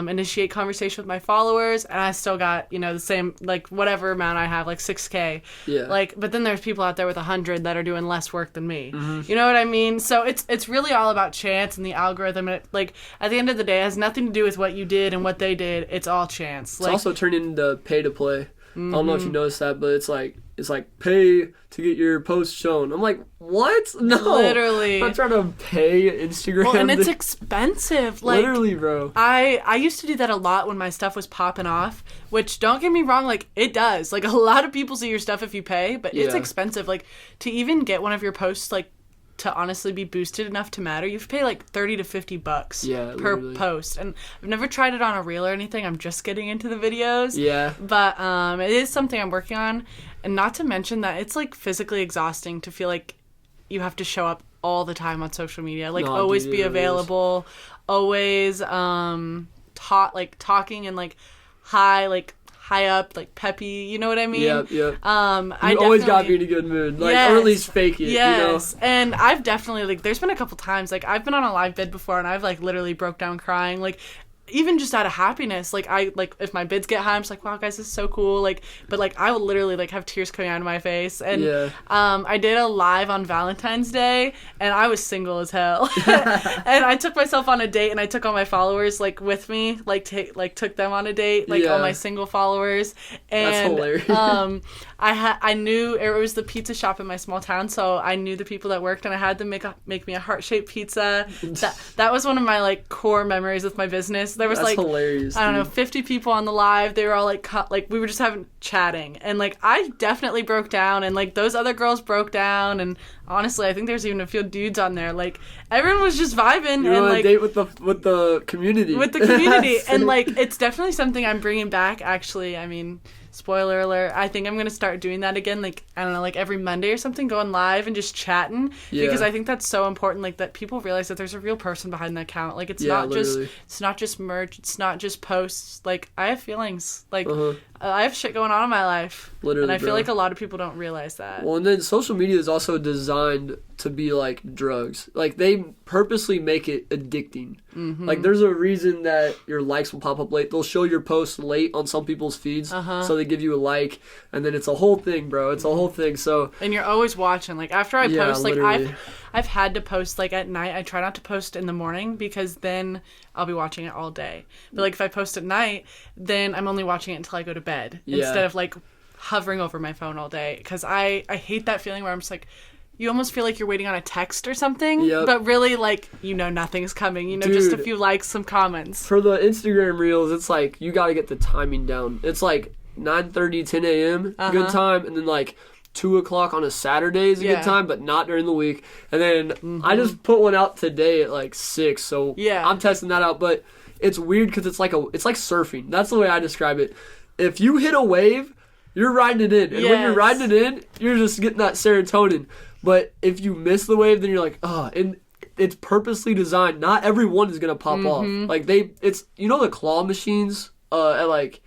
[SPEAKER 2] initiate conversation with my followers, and I still got, the same, like, whatever amount I have, like 6K.
[SPEAKER 1] Yeah.
[SPEAKER 2] Like, but then there's people out there with 100 that are doing less work than me.
[SPEAKER 1] Mm-hmm.
[SPEAKER 2] You know what I mean? So it's really all about chance and the algorithm. And like, at the end of the day, it has nothing to do with what you did and what they did. It's all chance.
[SPEAKER 1] It's
[SPEAKER 2] like,
[SPEAKER 1] also turned into pay to play. I don't know if you noticed that, but it's like pay to get your post shown. I'm like, what? No,
[SPEAKER 2] literally.
[SPEAKER 1] I'm not trying to pay Instagram.
[SPEAKER 2] Well, and it's expensive. Like,
[SPEAKER 1] literally, bro.
[SPEAKER 2] I used to do that a lot when my stuff was popping off. Which, don't get me wrong, like, it does. Like, a lot of people see your stuff if you pay, but it's expensive. Like, to even get one of your posts, like, to honestly be boosted enough to matter, you have to pay like $30 to $50 per post. And I've never tried it on a reel or anything. I'm just getting into the videos.
[SPEAKER 1] Yeah.
[SPEAKER 2] But it is something I'm working on. And not to mention that it's like physically exhausting to feel like you have to show up all the time on social media. Like, always be available, always talking and like high up, like peppy, you know what I mean?
[SPEAKER 1] Yep. You
[SPEAKER 2] I
[SPEAKER 1] always gotta be in a good mood, like, or at least fake it.
[SPEAKER 2] Yes,
[SPEAKER 1] you know?
[SPEAKER 2] And I've definitely, like, there's been a couple times, like, I've been on a live bid before, and I've like literally broke down crying, like, even just out of happiness. Like, if my bids get high, I'm just like, wow, guys, this is so cool. Like, but like, I will literally like have tears coming out of my face. And I did a live on Valentine's Day, and I was single as hell. And I took myself on a date, and I took all my followers like with me, took them on a date, all my single followers. And
[SPEAKER 1] that's hilarious.
[SPEAKER 2] I knew it was the pizza shop in my small town, so I knew the people that worked, and I had them make me a heart-shaped pizza. That was one of my like core memories with my business. There was
[SPEAKER 1] That's
[SPEAKER 2] like
[SPEAKER 1] hilarious,
[SPEAKER 2] I don't know, 50 people on the live. They were all like we were just chatting, and like I definitely broke down, and like those other girls broke down, and honestly, I think there's even a few dudes on there. Like, everyone was just vibing.
[SPEAKER 1] You're
[SPEAKER 2] and
[SPEAKER 1] on
[SPEAKER 2] like
[SPEAKER 1] a date with the community.
[SPEAKER 2] With the community, and like it's definitely something I'm bringing back. Actually, I mean, spoiler alert, I think I'm gonna start doing that again. Like, I don't know, like every Monday or something, going live and just chatting, because I think that's so important. Like, that people realize that there's a real person behind the account. Like, it's not just merch. It's not just posts. Like, I have feelings. Like, I have shit going on in my life. Literally, and I feel like a lot of people don't realize that.
[SPEAKER 1] Well, and then social media is also designed to be like drugs. Like, they purposely make it addicting. Like, there's a reason that your likes will pop up late. They'll show your posts late on some people's feeds, so they give you a like, and then it's a whole thing, bro. It's a whole thing. So,
[SPEAKER 2] and you're always watching. Like, after I post, like I've had to post like at night. I try not to post in the morning because then I'll be watching it all day. But like, if I post at night, then I'm only watching it until I go to bed instead of like hovering over my phone all day, because I hate that feeling where I'm just like, you almost feel like you're waiting on a text or something, but really, like, nothing's coming.
[SPEAKER 1] Dude,
[SPEAKER 2] just a few likes, some comments.
[SPEAKER 1] For the Instagram Reels, it's like, you got to get the timing down. It's like 9:30, 10 a.m., good time, and then like 2 o'clock on a Saturday is a good time, but not during the week. And then I just put one out today at like 6, so I'm testing that out. But it's weird because it's like surfing. That's the way I describe it. If you hit a wave, you're riding it in. And when you're riding it in, you're just getting that serotonin. But if you miss the wave, then you're like, oh, and it's purposely designed. Not every one is gonna pop off. Like it's the claw machines at like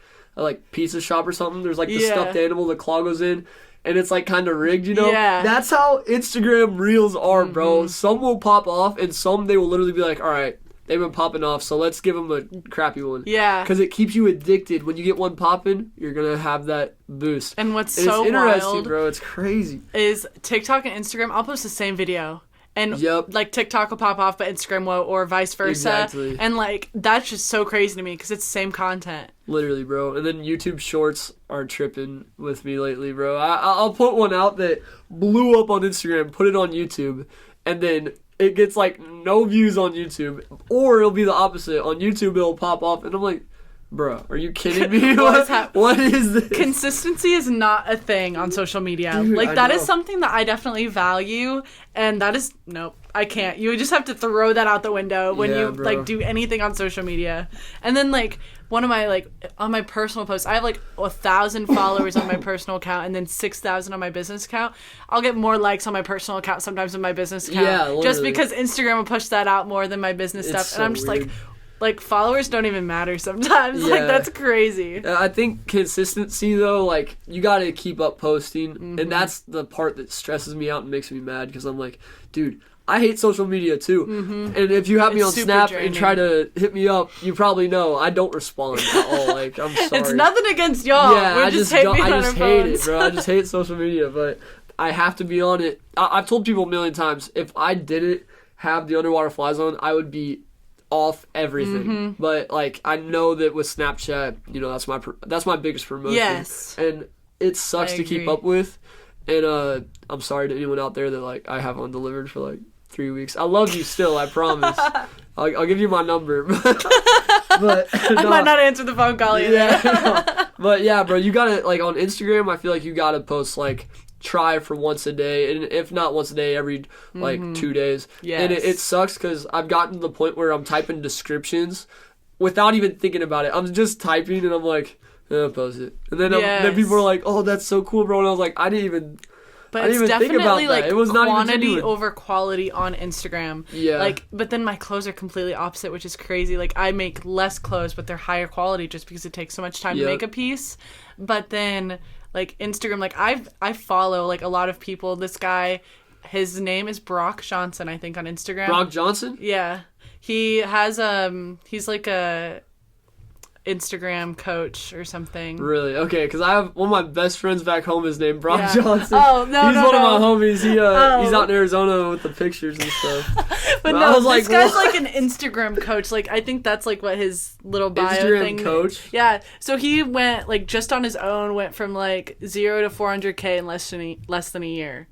[SPEAKER 1] pizza shop or something. There's like the stuffed animal, the claw goes in, and it's like kind of rigged.
[SPEAKER 2] Yeah.
[SPEAKER 1] That's how Instagram Reels are, bro. Some will pop off, and some they will literally be like, all right, they've been popping off, so let's give them a crappy one.
[SPEAKER 2] Yeah.
[SPEAKER 1] Because it keeps you addicted. When you get one popping, you're gonna have that boost.
[SPEAKER 2] And what's
[SPEAKER 1] it's
[SPEAKER 2] so
[SPEAKER 1] interesting,
[SPEAKER 2] wild,
[SPEAKER 1] bro. It's crazy.
[SPEAKER 2] Is TikTok and Instagram. I'll post the same video. And, like, TikTok will pop off, but Instagram won't, or vice versa.
[SPEAKER 1] Exactly.
[SPEAKER 2] And, like, that's just so crazy to me, because it's the same content.
[SPEAKER 1] Literally, bro. And then YouTube Shorts are tripping with me lately, bro. I'll put one out that blew up on Instagram, put it on YouTube, and then it gets, like, no views on YouTube. Or it'll be the opposite. On YouTube, it'll pop off, and I'm like, bro, are you kidding me? What is this?
[SPEAKER 2] Consistency is not a thing on social media.
[SPEAKER 1] Dude,
[SPEAKER 2] like,
[SPEAKER 1] I
[SPEAKER 2] that
[SPEAKER 1] know.
[SPEAKER 2] is something that I definitely value, and that is, nope, I can't. You just have to throw that out the window when you,
[SPEAKER 1] bro.
[SPEAKER 2] like, do anything on social media. And then, like, one of my, like, on my personal posts, I have, like, 1,000 followers on my personal account, and then 6,000 on my business account. I'll get more likes on my personal account sometimes than my business account.
[SPEAKER 1] Yeah, literally.
[SPEAKER 2] Just because Instagram will push that out more than my business stuff.
[SPEAKER 1] So
[SPEAKER 2] And I'm just
[SPEAKER 1] weird.
[SPEAKER 2] like, followers don't even matter sometimes.
[SPEAKER 1] Yeah.
[SPEAKER 2] Like, that's crazy.
[SPEAKER 1] I think consistency, though, like, you gotta keep up posting. And that's the part that stresses me out and makes me mad, because I'm like, dude, I hate social media, too. And if you have me
[SPEAKER 2] It's
[SPEAKER 1] on
[SPEAKER 2] super
[SPEAKER 1] Snap
[SPEAKER 2] draining.
[SPEAKER 1] and try to hit me up, you probably know I don't respond at all. Like, I'm sorry.
[SPEAKER 2] It's nothing against y'all.
[SPEAKER 1] Yeah,
[SPEAKER 2] We
[SPEAKER 1] I
[SPEAKER 2] just
[SPEAKER 1] just
[SPEAKER 2] hate
[SPEAKER 1] don't-
[SPEAKER 2] being
[SPEAKER 1] I
[SPEAKER 2] on
[SPEAKER 1] just
[SPEAKER 2] our
[SPEAKER 1] hate
[SPEAKER 2] phones.
[SPEAKER 1] it, bro. I just hate social media, but I have to be on it. I've told people a million times, if I didn't have the underwater FlyZone, I would be off everything. But like, I know that with Snapchat, that's my biggest promotion.
[SPEAKER 2] Yes.
[SPEAKER 1] And it sucks
[SPEAKER 2] I
[SPEAKER 1] to keep
[SPEAKER 2] agree.
[SPEAKER 1] up with. And I'm sorry to anyone out there that like I have undelivered for like 3 weeks. I love you still, I promise. I'll give you my number. But
[SPEAKER 2] I might not answer the phone call either.
[SPEAKER 1] yeah, but yeah, bro, you gotta, like, on Instagram, I feel like you gotta post, like, try for once a day, and if not once a day, every, like, 2 days.
[SPEAKER 2] Yes.
[SPEAKER 1] And it sucks, because I've gotten to the point where I'm typing descriptions without even thinking about it. I'm just typing, and I'm like, post it. And then, then people are like, oh, that's so cool, bro, and I was like, I didn't even
[SPEAKER 2] But
[SPEAKER 1] I didn't
[SPEAKER 2] it's
[SPEAKER 1] even think about
[SPEAKER 2] definitely
[SPEAKER 1] that.
[SPEAKER 2] like
[SPEAKER 1] It was not even
[SPEAKER 2] quantity
[SPEAKER 1] genuine.
[SPEAKER 2] over quality on Instagram.
[SPEAKER 1] Yeah.
[SPEAKER 2] Like, but then my clothes are completely opposite, which is crazy. Like, I make less clothes, but they're higher quality just because it takes so much time to
[SPEAKER 1] Yep.
[SPEAKER 2] make a piece. But then, like, Instagram, like, I follow, like, a lot of people. This guy, his name is Brock Johnson, I think, on Instagram.
[SPEAKER 1] Brock Johnson?
[SPEAKER 2] Yeah. He has, he's like a Instagram coach or something.
[SPEAKER 1] Really? Okay, because I have one of my best friends back home is named Brock
[SPEAKER 2] Yeah.
[SPEAKER 1] Johnson.
[SPEAKER 2] Oh, no,
[SPEAKER 1] He's
[SPEAKER 2] no,
[SPEAKER 1] one
[SPEAKER 2] no.
[SPEAKER 1] of my homies. He's
[SPEAKER 2] Oh.
[SPEAKER 1] out in Arizona with the pictures and stuff.
[SPEAKER 2] But
[SPEAKER 1] I
[SPEAKER 2] no,
[SPEAKER 1] was
[SPEAKER 2] this
[SPEAKER 1] like,
[SPEAKER 2] guy's
[SPEAKER 1] what?
[SPEAKER 2] like an Instagram coach. Like, I think that's like what his little bio
[SPEAKER 1] Instagram
[SPEAKER 2] thing.
[SPEAKER 1] coach?
[SPEAKER 2] Yeah. So he went like just on his own, went from like 0 to 400K in less than a year.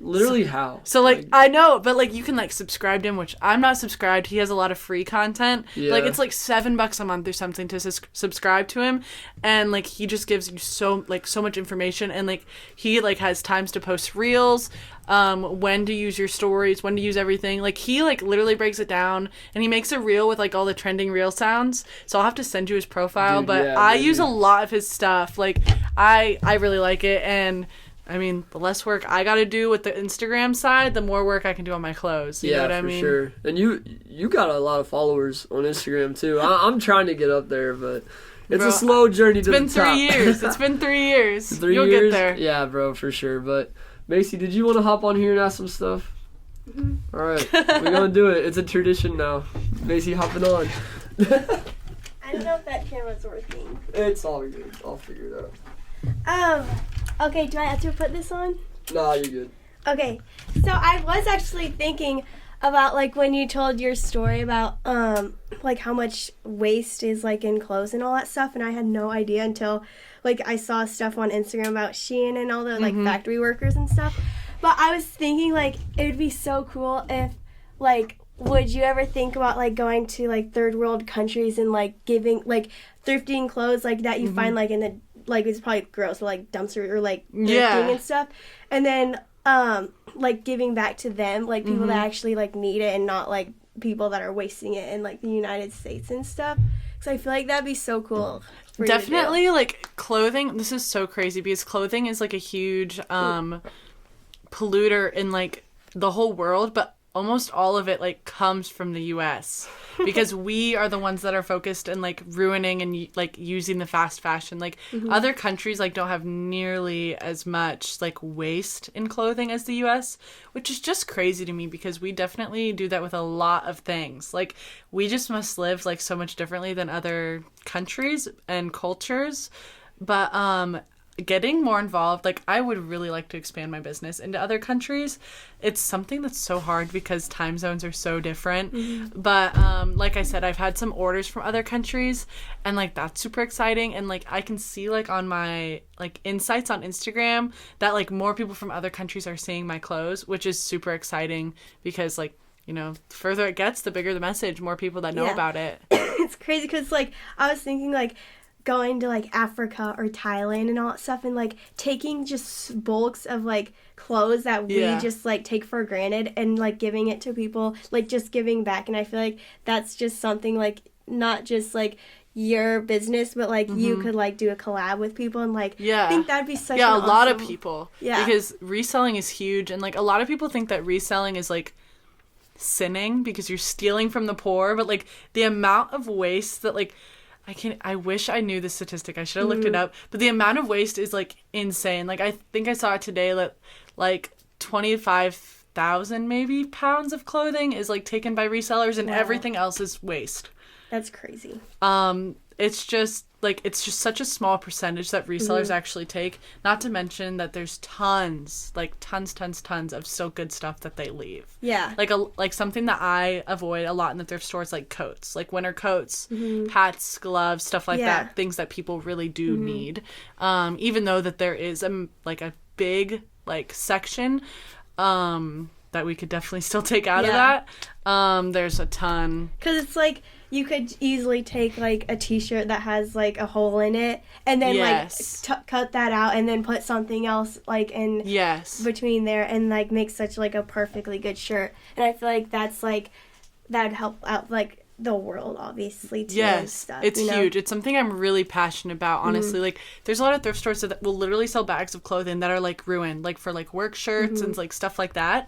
[SPEAKER 1] Literally how?
[SPEAKER 2] So like I know, but like you can like subscribe to him, which I'm not subscribed. He has a lot of free content.
[SPEAKER 1] Yeah.
[SPEAKER 2] Like it's like $7 a month or something to subscribe to him, and like he just gives you so much information, and like he like has times to post reels, when to use your stories, when to use everything. Like he like literally breaks it down, and he makes a reel with like all the trending reel sounds. So I'll have to send you his profile,
[SPEAKER 1] Dude,
[SPEAKER 2] but
[SPEAKER 1] yeah,
[SPEAKER 2] I
[SPEAKER 1] maybe.
[SPEAKER 2] use a lot of his stuff. Like I really like it, and I mean, the less work I got to do with the Instagram side, the more work I can do on my clothes. You know what I mean?
[SPEAKER 1] sure. And you got a lot of followers on Instagram too. I'm trying to get up there, but it's
[SPEAKER 2] Bro,
[SPEAKER 1] a slow journey to the top.
[SPEAKER 2] It's been 3 years. It's been 3 years.
[SPEAKER 1] 3
[SPEAKER 2] You'll
[SPEAKER 1] years?
[SPEAKER 2] get there.
[SPEAKER 1] Yeah, bro, for sure. But Macy, did you want to hop on here and ask some stuff? All right, we're gonna do it. It's a tradition now. Macy hopping on.
[SPEAKER 3] I don't know if that camera's working.
[SPEAKER 1] It's all good. I'll figure it out.
[SPEAKER 3] Okay, do I have to put this on?
[SPEAKER 1] Nah, you're good.
[SPEAKER 3] Okay, so I was actually thinking about, like, when you told your story about, like, how much waste is, like, in clothes and all that stuff, and I had no idea until, like, I saw stuff on Instagram about Shein and all the, like, factory workers and stuff. But I was thinking, like, it would be so cool if, like, would you ever think about, like, going to, like, third world countries and, like, giving, like, thrifting clothes, like, that you find, like, in the, like, it's probably gross, but, like, dumpster or, like, thrifting
[SPEAKER 2] Yeah.
[SPEAKER 3] and stuff. And then, like, giving back to them, like, people that actually, like, need it and not, like, people that are wasting it in, like, the United States and stuff. So I feel like that'd be so cool. For you to do.
[SPEAKER 2] Definitely, like, clothing. This is so crazy because clothing is, like, a huge polluter in, like, the whole world. But almost all of it like comes from the US because we are the ones that are focused and like ruining and like using the fast fashion. Like other countries like don't have nearly as much like waste in clothing as the US, which is just crazy to me because we definitely do that with a lot of things. Like we just must live like so much differently than other countries and cultures. But getting more involved, like I would really like to expand my business into other countries. It's something that's so hard because time zones are so different. But like I said, I've had some orders from other countries and like that's super exciting. And like I can see like on my like insights on Instagram that like more people from other countries are seeing my clothes, which is super exciting because like, you know, the further it gets, the bigger the message, more people that know about it.
[SPEAKER 3] It's crazy because like I was thinking like going to like Africa or Thailand and all that stuff and like taking just bulks of like clothes that we just like take for granted and like giving it to people, like just giving back. And I feel like that's just something like not just like your business, but like you could like do a collab with people and like I think that'd be such
[SPEAKER 2] a
[SPEAKER 3] an
[SPEAKER 2] lot
[SPEAKER 3] awesome...
[SPEAKER 2] of people because reselling is huge. And like a lot of people think that reselling is like sinning because you're stealing from the poor, but like the amount of waste that like I wish I knew the statistic. I should have looked it up. But the amount of waste is, like, insane. Like, I think I saw it today that, like, 25,000 maybe pounds of clothing is, like, taken by resellers and everything else is waste.
[SPEAKER 3] That's crazy.
[SPEAKER 2] It's just, like, it's just such a small percentage that resellers actually take. Not to mention that there's tons of still good stuff that they leave.
[SPEAKER 3] Yeah.
[SPEAKER 2] Like something that I avoid a lot in the thrift stores, like coats, like winter coats, hats, gloves, stuff like that. Things that people really do need. Even though that there is a big like section that we could definitely still take out of that. There's a ton.
[SPEAKER 3] Because it's like you could easily take like a t-shirt that has like a hole in it and then like cut that out and then put something else like in between there and like make such like a perfectly good shirt. And I feel like that's like that'd help out like the world obviously too. And stuff,
[SPEAKER 2] it's huge. It's something I'm really passionate about, honestly. Like there's a lot of thrift stores that will literally sell bags of clothing that are like ruined, like for like work shirts and like stuff like that.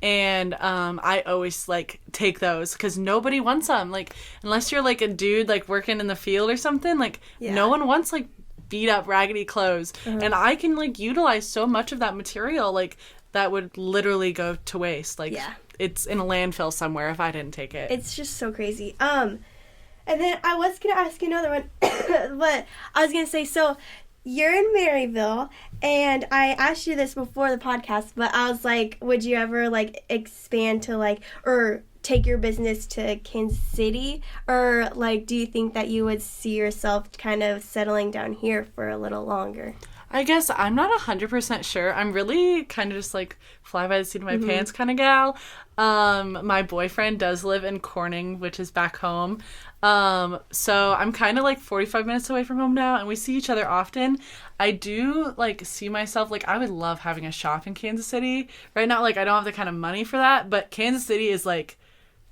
[SPEAKER 2] And I always like take those because nobody wants them, like unless you're like a dude like working in the field or something, like no one wants like beat up raggedy clothes. And I can like utilize so much of that material like that would literally go to waste, like it's in a landfill somewhere if I didn't take it.
[SPEAKER 3] It's just so crazy. And then I was gonna ask you another one but I was gonna say, so you're in Maryville, and I asked you this before the podcast, but I was like, would you ever, like, expand to, like, or take your business to Kansas City? Or, like, do you think that you would see yourself kind of settling down here for a little longer?
[SPEAKER 2] I guess I'm not 100% sure. I'm really kind of just, like, fly by the seat of my pants kind of gal. My boyfriend does live in Corning, which is back home. So I'm kind of like 45 minutes away from home now, and we see each other often. I do like see myself, like I would love having a shop in Kansas City. Right now, like I don't have the kind of money for that, but Kansas City is like,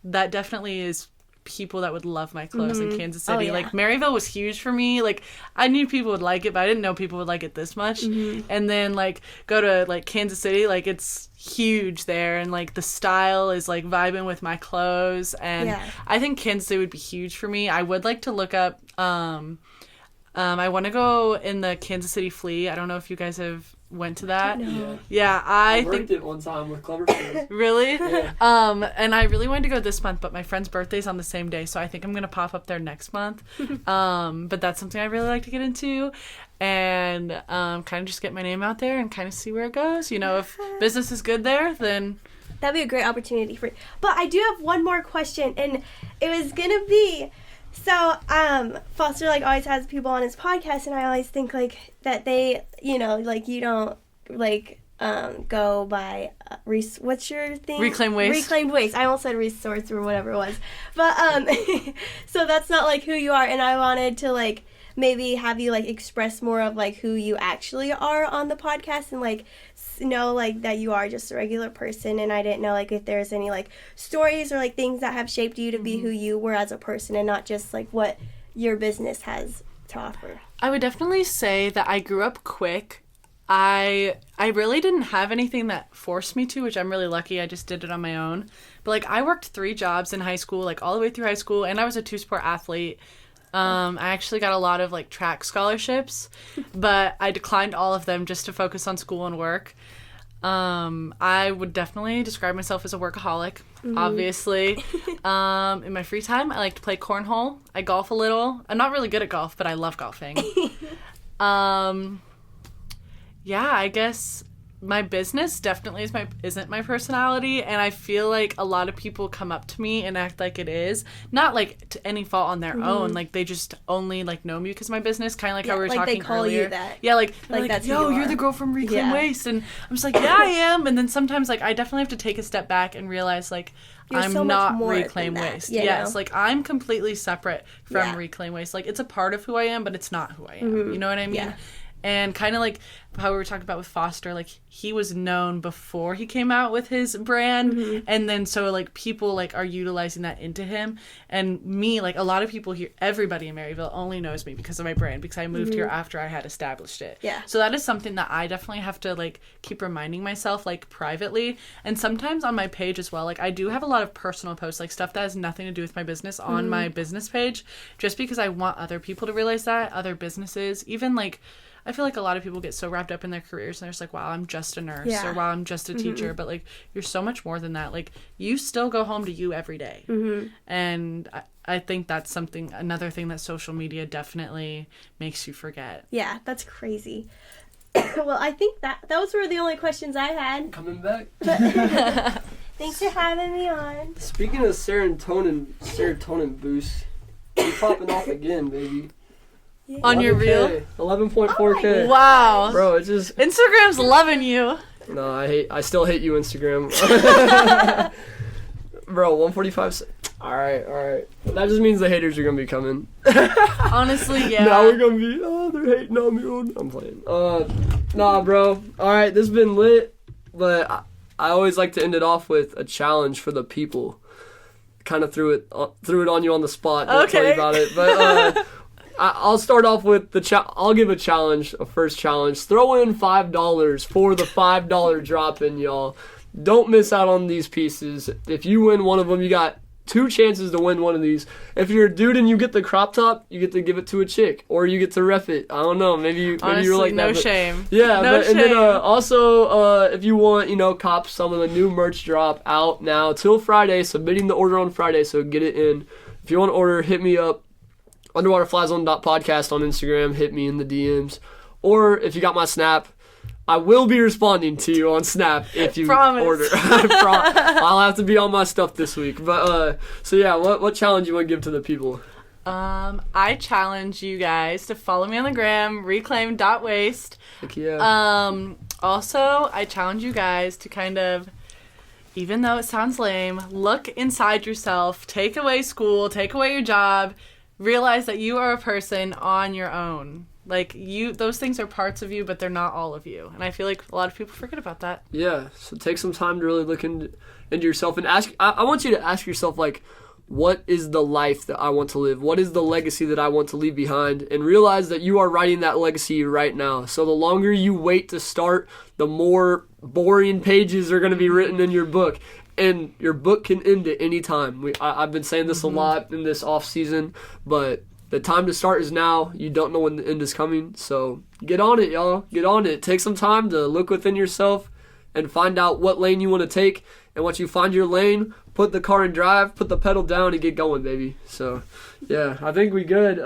[SPEAKER 2] that definitely is people that would love my clothes in Kansas City. Like Maryville was huge for me. Like I knew people would like it, but I didn't know people would like it this much. And then like go to like Kansas City, like it's huge there, and like the style is like vibing with my clothes, and I think Kansas City would be huge for me. I would like to look up I want to go in the Kansas City Flea. I don't know if you guys have went to that. I
[SPEAKER 1] worked it one time with Cloverfield.
[SPEAKER 2] Really? And I really wanted to go this month, but my friend's birthday's on the same day, so I think I'm gonna pop up there next month. But that's something I really like to get into, and kind of just get my name out there and kind of see where it goes. You know, if business is good there, then
[SPEAKER 3] that'd be a great opportunity for you. But I do have one more question, and it was gonna be, so Foster like always has people on his podcast, and I always think like that they, you know, like you don't like go by what's your thing?
[SPEAKER 2] Reclaimed waste.
[SPEAKER 3] Reclaimed waste. I almost said resource or whatever it was, but so that's not like who you are, and I wanted to like maybe have you like express more of like who you actually are on the podcast, and like know like that you are just a regular person. And I didn't know like if there's any like stories or like things that have shaped you to be who you were as a person, and not just like what your business has to offer.
[SPEAKER 2] I would definitely say that I grew up quick. I really didn't have anything that forced me to, which I'm really lucky. I just did it on my own. But, like, I worked 3 jobs in high school, like, all the way through high school, and I was a 2-sport athlete. I actually got a lot of, like, track scholarships, but I declined all of them just to focus on school and work. I would definitely describe myself as a workaholic, obviously. In my free time, I like to play cornhole. I golf a little. I'm not really good at golf, but I love golfing. Yeah, I guess my business definitely isn't my personality, and I feel like a lot of people come up to me and act like it is. Not like to any fault on their own, like they just only like know me because of my business, kind of like how we were
[SPEAKER 3] like
[SPEAKER 2] talking
[SPEAKER 3] they call
[SPEAKER 2] earlier.
[SPEAKER 3] You that.
[SPEAKER 2] Yeah, like
[SPEAKER 3] that's
[SPEAKER 2] yo,
[SPEAKER 3] who you
[SPEAKER 2] you're
[SPEAKER 3] are.
[SPEAKER 2] the girl from Reclaim Waste, and I'm just like, yeah, I am. And then sometimes like I definitely have to take a step back and realize like
[SPEAKER 3] You're
[SPEAKER 2] I'm
[SPEAKER 3] so much
[SPEAKER 2] not
[SPEAKER 3] more
[SPEAKER 2] Reclaim
[SPEAKER 3] than that,
[SPEAKER 2] Waste.
[SPEAKER 3] you
[SPEAKER 2] Yes,
[SPEAKER 3] know?
[SPEAKER 2] like I'm completely separate from Reclaim Waste. Like it's a part of who I am, but it's not who I am. You know what I mean?
[SPEAKER 3] Yeah.
[SPEAKER 2] And kind of like how we were talking about with Foster, like he was known before he came out with his brand, and then so like people like are utilizing that into him. And me, like a lot of people here, everybody in Maryville only knows me because of my brand, because I moved here after I had established it.
[SPEAKER 3] Yeah.
[SPEAKER 2] So that is something that I definitely have to like keep reminding myself, like privately, and sometimes on my page as well. Like I do have a lot of personal posts, like stuff that has nothing to do with my business on my business page, just because I want other people to realize that, other businesses, even like I feel like a lot of people get so wrapped up in their careers and they're just like, wow, I'm just a nurse or wow, I'm just a teacher. But like, you're so much more than that. Like, you still go home to you every day. And I think that's another thing that social media definitely makes you forget.
[SPEAKER 3] Yeah, that's crazy. Well, I think those were the only questions I had.
[SPEAKER 1] Coming back.
[SPEAKER 3] Thanks for having me on.
[SPEAKER 1] Speaking of serotonin boost, you're popping off again, baby.
[SPEAKER 3] Yeah.
[SPEAKER 2] On your reel?
[SPEAKER 1] 11.4K.
[SPEAKER 2] Wow.
[SPEAKER 1] Bro, it's just...
[SPEAKER 2] Instagram's loving you.
[SPEAKER 1] No, I still hate you, Instagram. Bro, 145... Alright. That just means the haters are gonna be coming.
[SPEAKER 2] Honestly, yeah.
[SPEAKER 1] Now we're gonna be, they're hating on me. I'm playing. Nah, bro. Alright, this has been lit, but I always like to end it off with a challenge for the people. Kind of threw it on you on the spot. Don't tell you about it, but... I'll start off with I'll give a first challenge. Throw in $5 for the $5 drop-in, y'all. Don't miss out on these pieces. If you win one of them, you got 2 chances to win one of these. If you're a dude and you get the crop top, you get to give it to a chick, or you get to ref it. I don't know. Maybe you're like
[SPEAKER 2] no
[SPEAKER 1] that. But,
[SPEAKER 2] shame.
[SPEAKER 1] yeah,
[SPEAKER 2] no shame.
[SPEAKER 1] And then also if you want, cop some of the new merch drop out now till Friday. Submitting the order on Friday, so get it in. If you want to order, hit me up. underwaterflyzone.podcast on Instagram. Hit me in the DMs. Or if you got my Snap, I will be responding to you on Snap if you
[SPEAKER 2] Promise.
[SPEAKER 1] order. I'll have to be on my stuff this week. But so yeah, what challenge you want to give to the people?
[SPEAKER 2] I challenge you guys to follow me on the gram, reclaim.waste.
[SPEAKER 1] Heck yeah.
[SPEAKER 2] Also, I challenge you guys to kind of, even though it sounds lame, look inside yourself, take away school, take away your job, realize that you are a person on your own. Like, those things are parts of you, but they're not all of you. And I feel like a lot of people forget about that.
[SPEAKER 1] Yeah, so take some time to really look into yourself and ask. I want you to ask yourself, like, what is the life that I want to live? What is the legacy that I want to leave behind? And realize that you are writing that legacy right now. So the longer you wait to start, the more boring pages are going to be written in your book. And your book can end at any time. I've been saying this a lot in this off season, but the time to start is now. You don't know when the end is coming, so get on it, y'all. Get on it. Take some time to look within yourself and find out what lane you want to take. And once you find your lane, put the car in drive, put the pedal down, and get going, baby. So, yeah, I think we good.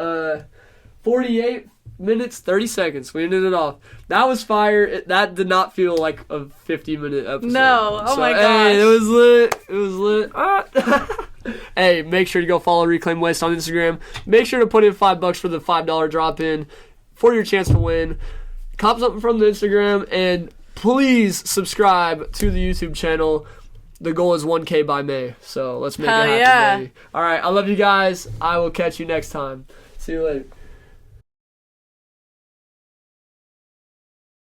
[SPEAKER 1] 48 minutes, 30 seconds. We ended it off. That was fire. That did not feel like a 50-minute episode.
[SPEAKER 2] No. Oh, my gosh.
[SPEAKER 1] Hey, it was lit. Hey, make sure to go follow Reclaim Waste on Instagram. Make sure to put in $5 for the $5 drop-in for your chance to win. Cop something from the Instagram, and please subscribe to the YouTube channel. The goal is 1K by May, so let's make it happen, baby. All right, I love you guys. I will catch you next time. See you later.